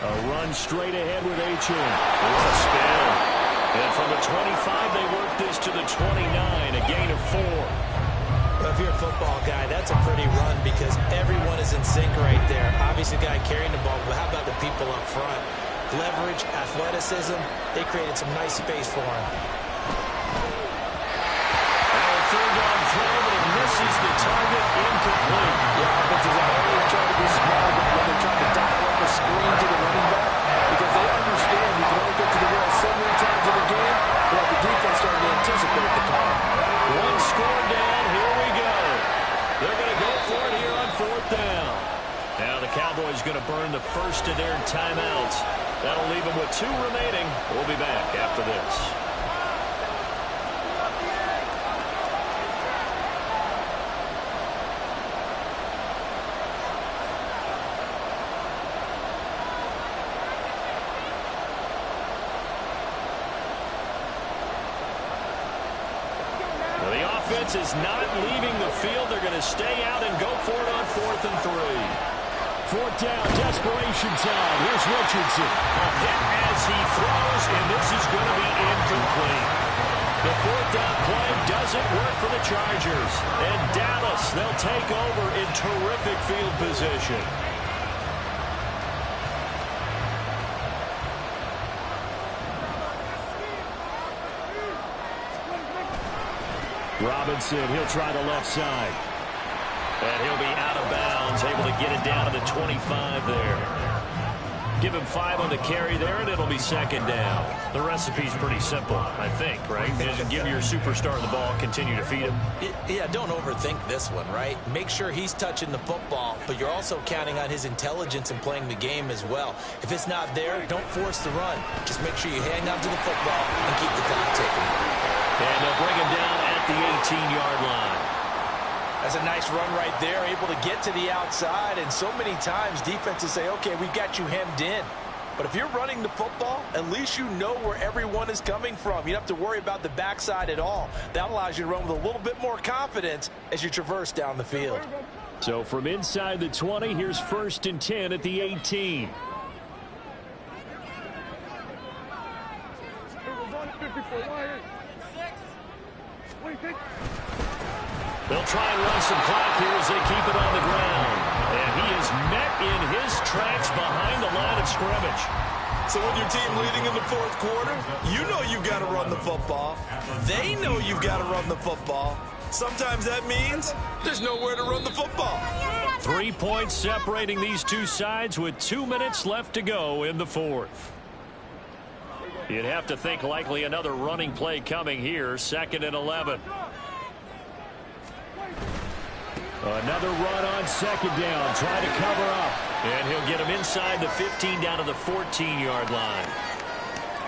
A run straight ahead with Achane. What a spin. And from the 25, they work this to the 29, a gain of 4. Well, if you're a football guy, that's a pretty run because everyone is in sync right there. Obviously, the guy carrying the ball, but how about the people up front? Leverage, athleticism, they created some nice space for him. And a 3rd down throw, but it misses the target, incomplete. The offenses are always trying to be smart when they're trying to dial up a screen to the running back because they understand you can only get to the well so many times in the game. But the defense starting to anticipate the call. 1 score down. Here we go. They're going to go for it here on 4th down. Now the Cowboys going to burn the first of their timeouts. That'll leave them with 2 remaining. We'll be back after this. Is not leaving the field. They're going to stay out and go for it on 4th and 3. 4th down, desperation time. Here's Richardson. A hit as he throws, and this is going to be incomplete. The 4th down play doesn't work for the Chargers. And Dallas, they'll take over in terrific field position. Robinson, he'll try the left side. And he'll be out of bounds, able to get it down to the 25 there. Give him 5 on the carry there, and it'll be 2nd down. The recipe's pretty simple, I think, right? Just give your superstar the ball, continue to feed him. Yeah, don't overthink this one, right? Make sure he's touching the football, but you're also counting on his intelligence in playing the game as well. If it's not there, don't force the run. Just make sure you hang on to the football and keep the clock ticking. And they'll bring him down at the 18-yard line. That's a nice run right there, able to get to the outside. And so many times defenses say, okay, we've got you hemmed in. But if you're running the football, at least you know where everyone is coming from. You don't have to worry about the backside at all. That allows you to run with a little bit more confidence as you traverse down the field. So from inside the 20, here's 1st and 10 at the 18. They'll try and run some clock here as they keep it on the ground. And he is met in his tracks behind the line of scrimmage. So when your team leading in the 4th quarter, you know you've got to run the football. They know you've got to run the football. Sometimes that means there's nowhere to run the football. 3 points separating these two sides with 2 minutes left to go in the 4th. You'd have to think likely another running play coming here, 2nd and 11. Another run on 2nd down. Try to cover up. And he'll get him inside the 15 down to the 14-yard line.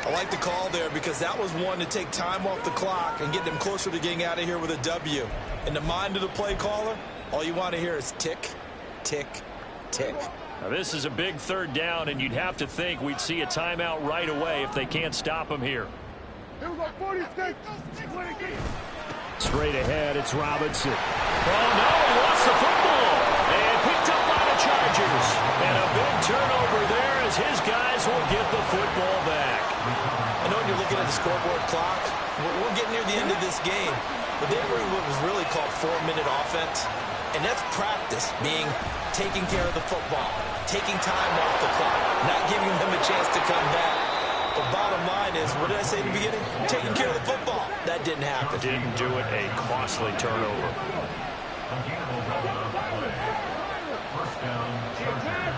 I like the call there because that was one to take time off the clock and get them closer to getting out of here with a W. In the mind of the play caller, all you want to hear is tick, tick, tick. Now this is a big 3rd down, and you'd have to think we'd see a timeout right away if they can't stop him here. Straight ahead, it's Robinson. Oh, no, he lost the football. And picked up by the Chargers. And a big turnover there as his guys will get the football back. I know when you're looking at the scoreboard clock, we're getting near the end of this game, but they were in what was really called 4-minute offense. And that's practice, being taking care of the football, taking time off the clock, not giving them a chance to come back. The bottom line is, what did I say in the beginning? Taking care of the football. That didn't happen. Didn't do it. A costly turnover. First down, Chargers.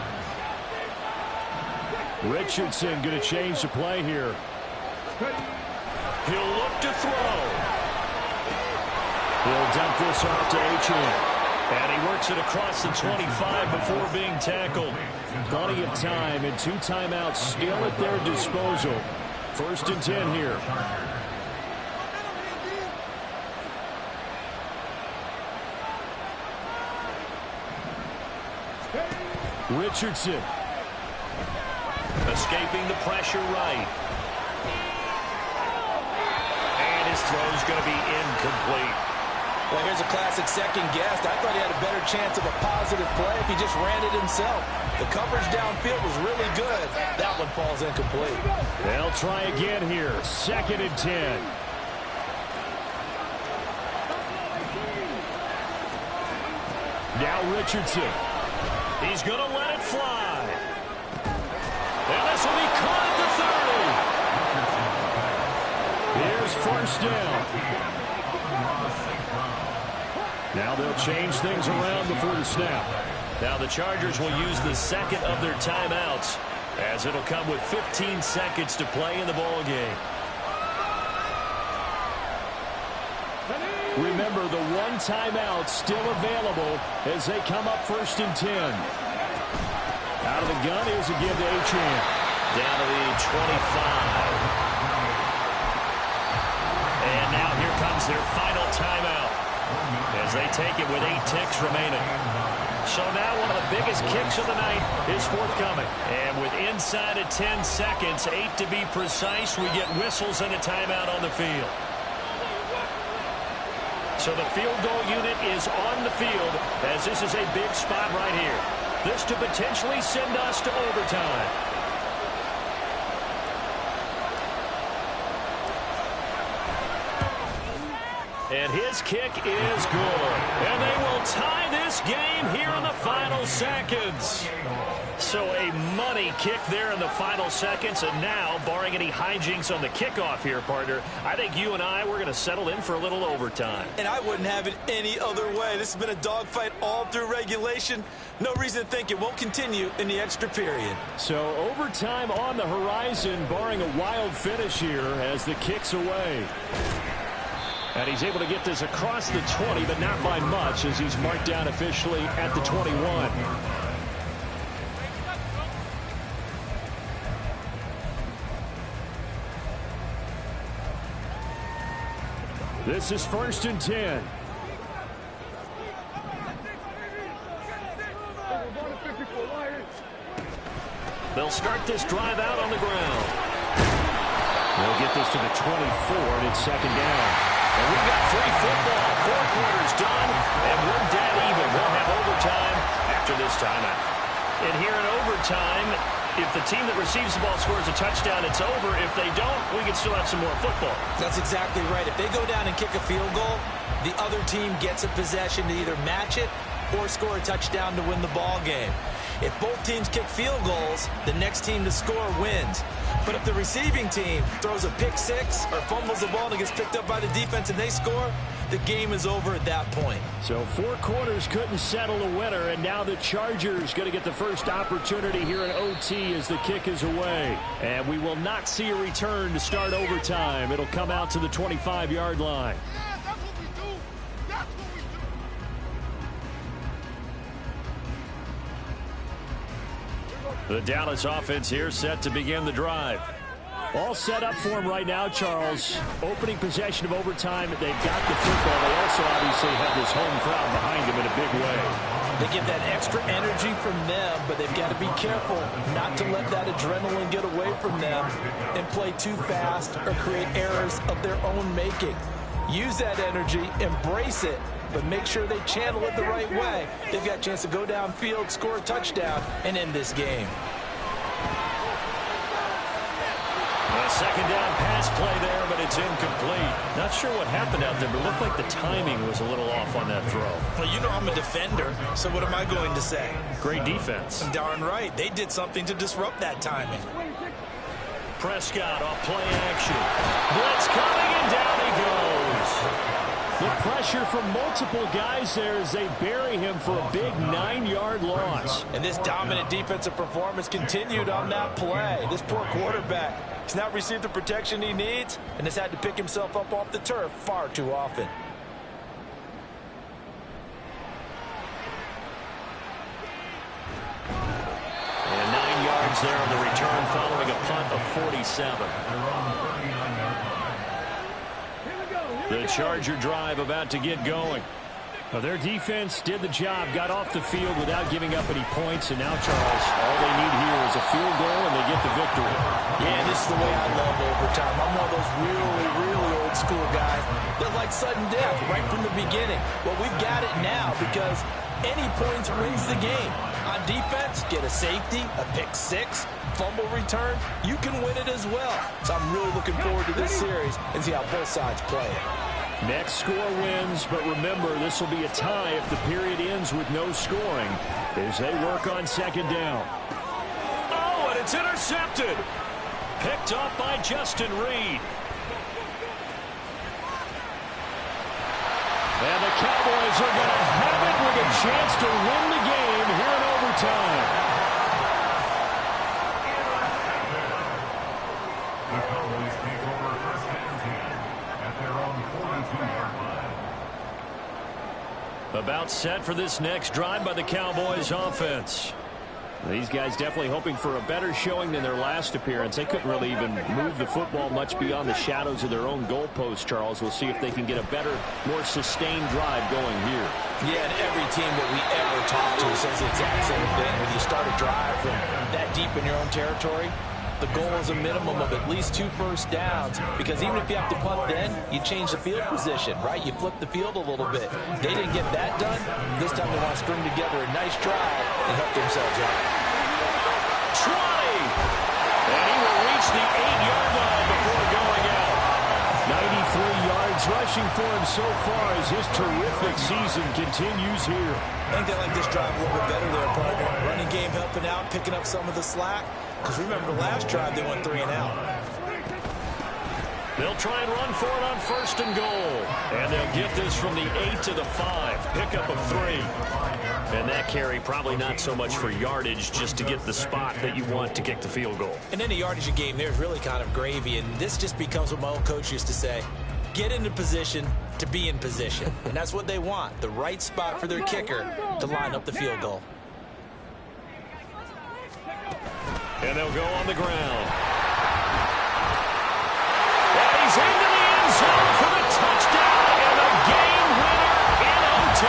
Richardson going to change the play here. He'll look to throw. He'll dump this off to Achane. And he works it across the 25 before being tackled. Plenty of time and 2 timeouts still at their disposal. 1st and 10 here. Richardson. Escaping the pressure right. And his throw's going to be incomplete. Well, here's a classic second guess. I thought he had a better chance of a positive play if he just ran it himself. The coverage downfield was really good. That one falls incomplete. They'll try again here. 2nd and 10. Now Richardson. He's going to let it fly. And this will be caught at the 30. Here's 1st down. Now they'll change things around before the snap. Now the Chargers will use the 2nd of their timeouts, as it'll come with 15 seconds to play in the ball game. Remember, the 1 timeout still available as they come up 1st and 10. Out of the gun, here's a give to Achane. Down to the 25. And now here comes their final timeout as they take it with 8 ticks remaining. So now one of the biggest kicks of the night is forthcoming. And with inside of 10 seconds, 8 to be precise, we get whistles and a timeout on the field. So the field goal unit is on the field as this is a big spot right here. This to potentially send us to overtime. And his kick is good. And they will tie this game here in the final seconds. So a money kick there in the final seconds. And now, barring any hijinks on the kickoff here, partner, I think you and I, we're going to settle in for a little overtime. And I wouldn't have it any other way. This has been a dogfight all through regulation. No reason to think it won't continue in the extra period. So overtime on the horizon, barring a wild finish here as the kick's away. And he's able to get this across the 20, but not by much as he's marked down officially at the 21. This is 1st and 10. They'll start this drive out on the ground. They'll get this to the 24, and it's 2nd down. And we've got free football. 4 quarters done, and we're dead even. We'll have overtime after this timeout. And here in overtime, if the team that receives the ball scores a touchdown, it's over. If they don't, we can still have some more football. That's exactly right. If they go down and kick a field goal, the other team gets a possession to either match it or score a touchdown to win the ball game. If both teams kick field goals, the next team to score wins. But if the receiving team throws a pick six or fumbles the ball and it gets picked up by the defense and they score, the game is over at that point. So 4 quarters couldn't settle a winner, and now the Chargers going to get the first opportunity here in OT as the kick is away. And we will not see a return to start overtime. It'll come out to the 25-yard line. The Dallas offense here set to begin the drive. All set up for him right now, Charles. Opening possession of overtime. They've got the football. They also obviously have this home crowd behind them in a big way. They get that extra energy from them, but they've got to be careful not to let that adrenaline get away from them and play too fast or create errors of their own making. Use that energy, embrace it, but make sure they channel it the right way. They've got a chance to go downfield, score a touchdown, and end this game. A 2nd down pass play there, but it's incomplete. Not sure what happened out there, but it looked like the timing was a little off on that throw. Well, you know I'm a defender, so what am I going to say? Great defense. Darn right. They did something to disrupt that timing. Prescott off play action. Blitz coming, and down he goes. The pressure from multiple guys there as they bury him for a big 9-yard loss. And this dominant defensive performance continued on that play. This poor quarterback has not received the protection he needs and has had to pick himself up off the turf far too often. And 9 yards there on the return following a punt of 47. The Charger drive about to get going. Well, their defense did the job, got off the field without giving up any points, and now, Charles, all they need here is a field goal, and they get the victory. Yeah, this is the way I love overtime. I'm one of those really old school guys that like sudden death right from the beginning. Well, we've got it now because any points wins the game. On defense, get a safety, a pick six, fumble return, you can win it as well. So I'm really looking forward to this series and see how both sides play it. Next score wins, but remember, this will be a tie if the period ends with no scoring as they work on second down. Oh, and it's intercepted. Picked up by Justin Reed. And the Cowboys are going to have it with a chance to win the game here in overtime. The Cowboys take over first and 10 at their own 42-yard line. About set for this next drive by the Cowboys offense. These guys definitely hoping for a better showing than their last appearance. They couldn't really even move the football much beyond the shadows of their own goalpost, Charles. We'll see if they can get a better, more sustained drive going here. Yeah, and every team that we ever talk to says the exact same thing. When you start a drive from that deep in your own territory, the goal is a minimum of at least 2 first downs, because even if you have to punt then, you change the field position, right? You flip the field a little bit. They didn't get that done. This time they want to string together a nice drive and help themselves out. 20! And he will reach the 8-yard line before going out. 93 yards rushing for him so far as his terrific season continues here. I think they like this drive a little bit better there, partner. Running game helping out, picking up some of the slack. Because remember, the last drive they went 3 and out. They'll try and run for it on first and goal. And they'll get this from the 8 to the 5. Pickup of 3. And that carry probably not so much for yardage, just to get the spot that you want to kick the field goal. And then the yardage game there is really kind of gravy. And this just becomes what my old coach used to say. Get into position to be in position. And that's what they want. The right spot for their kicker to line up the field goal. And they'll go on the ground. And he's into the end zone for the touchdown and a game winner in OT.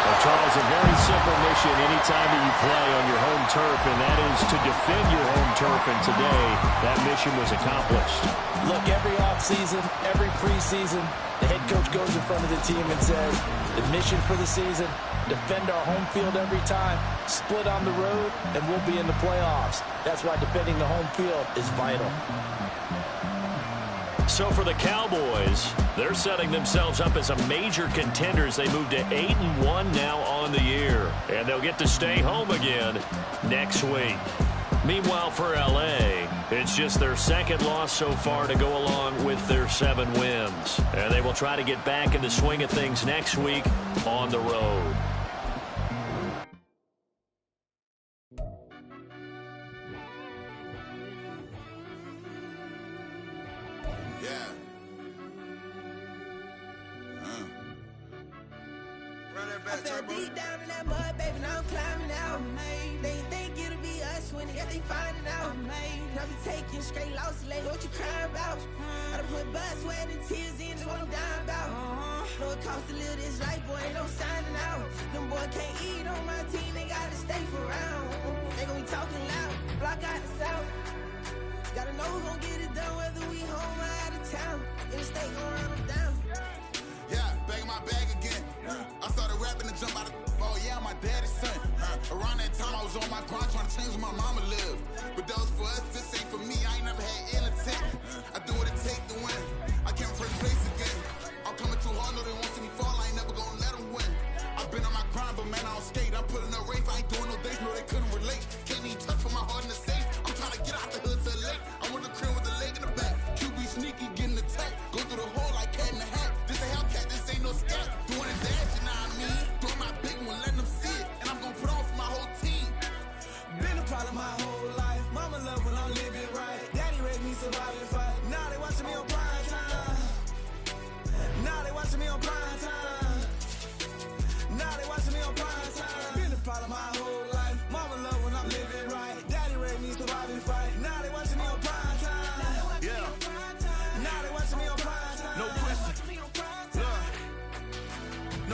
Well, Charles, a very simple mission anytime that you play on your home turf, and that is to defend your home turf. And today, that mission was accomplished. Look, every offseason, every preseason, the head coach goes in front of the team and says, the mission for the season, defend our home field every time, split on the road, and we'll be in the playoffs. That's why defending the home field is vital. So for the Cowboys, they're setting themselves up as a major contender as they move to 8-1 now on the year. And they'll get to stay home again next week. Meanwhile, for L.A., it's just their second loss so far to go along with their 7 wins. And they will try to get back in the swing of things next week on the road. I fell deep down in that mud, baby, now I'm climbing out. They think it'll be us when they finding out. I be taking straight losses lately, what you crying about? I done put blood, sweat, and tears in, that's what I'm dying about. Know it costs to live this life, boy, ain't no signing out. Them boy can't eat on my team, they gotta stay for round. They gon' be talking loud, block out the south. Gotta know who's gon' get it done, whether we home or out of town. In the state, gon' run them down. Yeah, back in my bag again. I started rapping to jump out of oh yeah, my daddy's son. Around that time I was on my grind trying to change where my mama lived. But that was for us, this ain't for me. I ain't never had ill intent. I do what it take to win. I came first place again. I'm coming too hard, know they want to see me fall. I ain't never gonna let them win. I've been on my grind, but man, I don't skate. I'm putting up race, I ain't doing no days, no they couldn't relate. Can't even touch for my heart in the safe. I'm trying to get out the hood.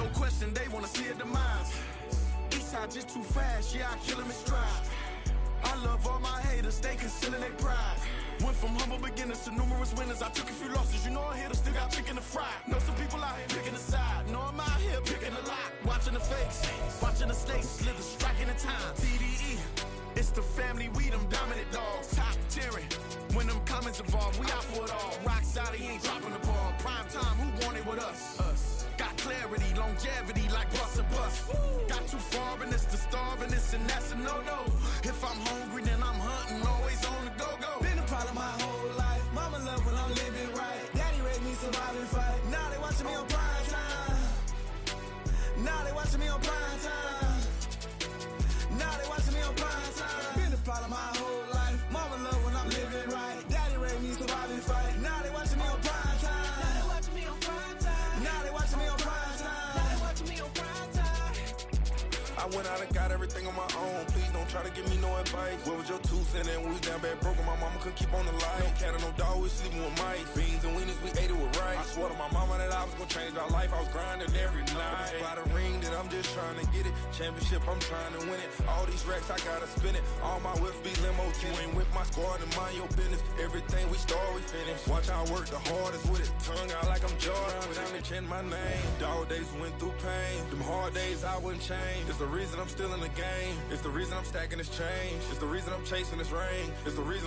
no question, they wanna see a demise. Eastside just too fast, yeah, I kill him in stride. I love all my haters, they concealing their pride. Went from humble beginners to numerous winners. I took a few losses, you know I hit, still got chicken to fry. Know some people out here picking a side. Know I'm out here picking a lot. Watching the fakes, watching the snakes slither, striking the time. TDE, it's the family, we them dominant dogs. Top tiering, when them comments involved, we out for it all. Rock side, he ain't dropping the ball. Prime time, who want it with us? Got clarity, longevity, like bus and bus. Got too far and it's the starving, this and that's a no-no. If I'm hungry, then I'm hunting, always on the go-go. Been a problem my whole life. Mama love when I'm living right. Daddy raised me survive and fight. Now they watching me on prime time. Now they watching me on prime time. Now they watching me on prime time. Been a problem my whole life. Mama love when I'm living right. Daddy raised me survive and fight. Now they watching me on prime time. Now they watching me on prime time. Now they watching me on prime time. Now they watching me on prime time. I went out and got everything on my own. Please don't try to give me no advice. What was your 2 cents and we was down bad broke and my mama couldn't keep on the light. No cat and no dog, we sleeping with mice. Beans and weenies, we ate it with rice. I swore to my mama that I was gonna change our life. I was grinding every night. By the ring that I'm just trying to get it. Championship, I'm trying to win it. All these racks, I gotta spin it. All my whips be limo. You ain't with my squad and mind your business. Everything we start, we finish. Watch I work the hardest with it. Tongue out like I'm Jordan. Without me change my name. Dog days went through pain. Them hard days I wouldn't change. It's the reason I'm still in the game. It's the reason I'm stacking this change. It's the reason I'm chasing this ring. It's the reason I'm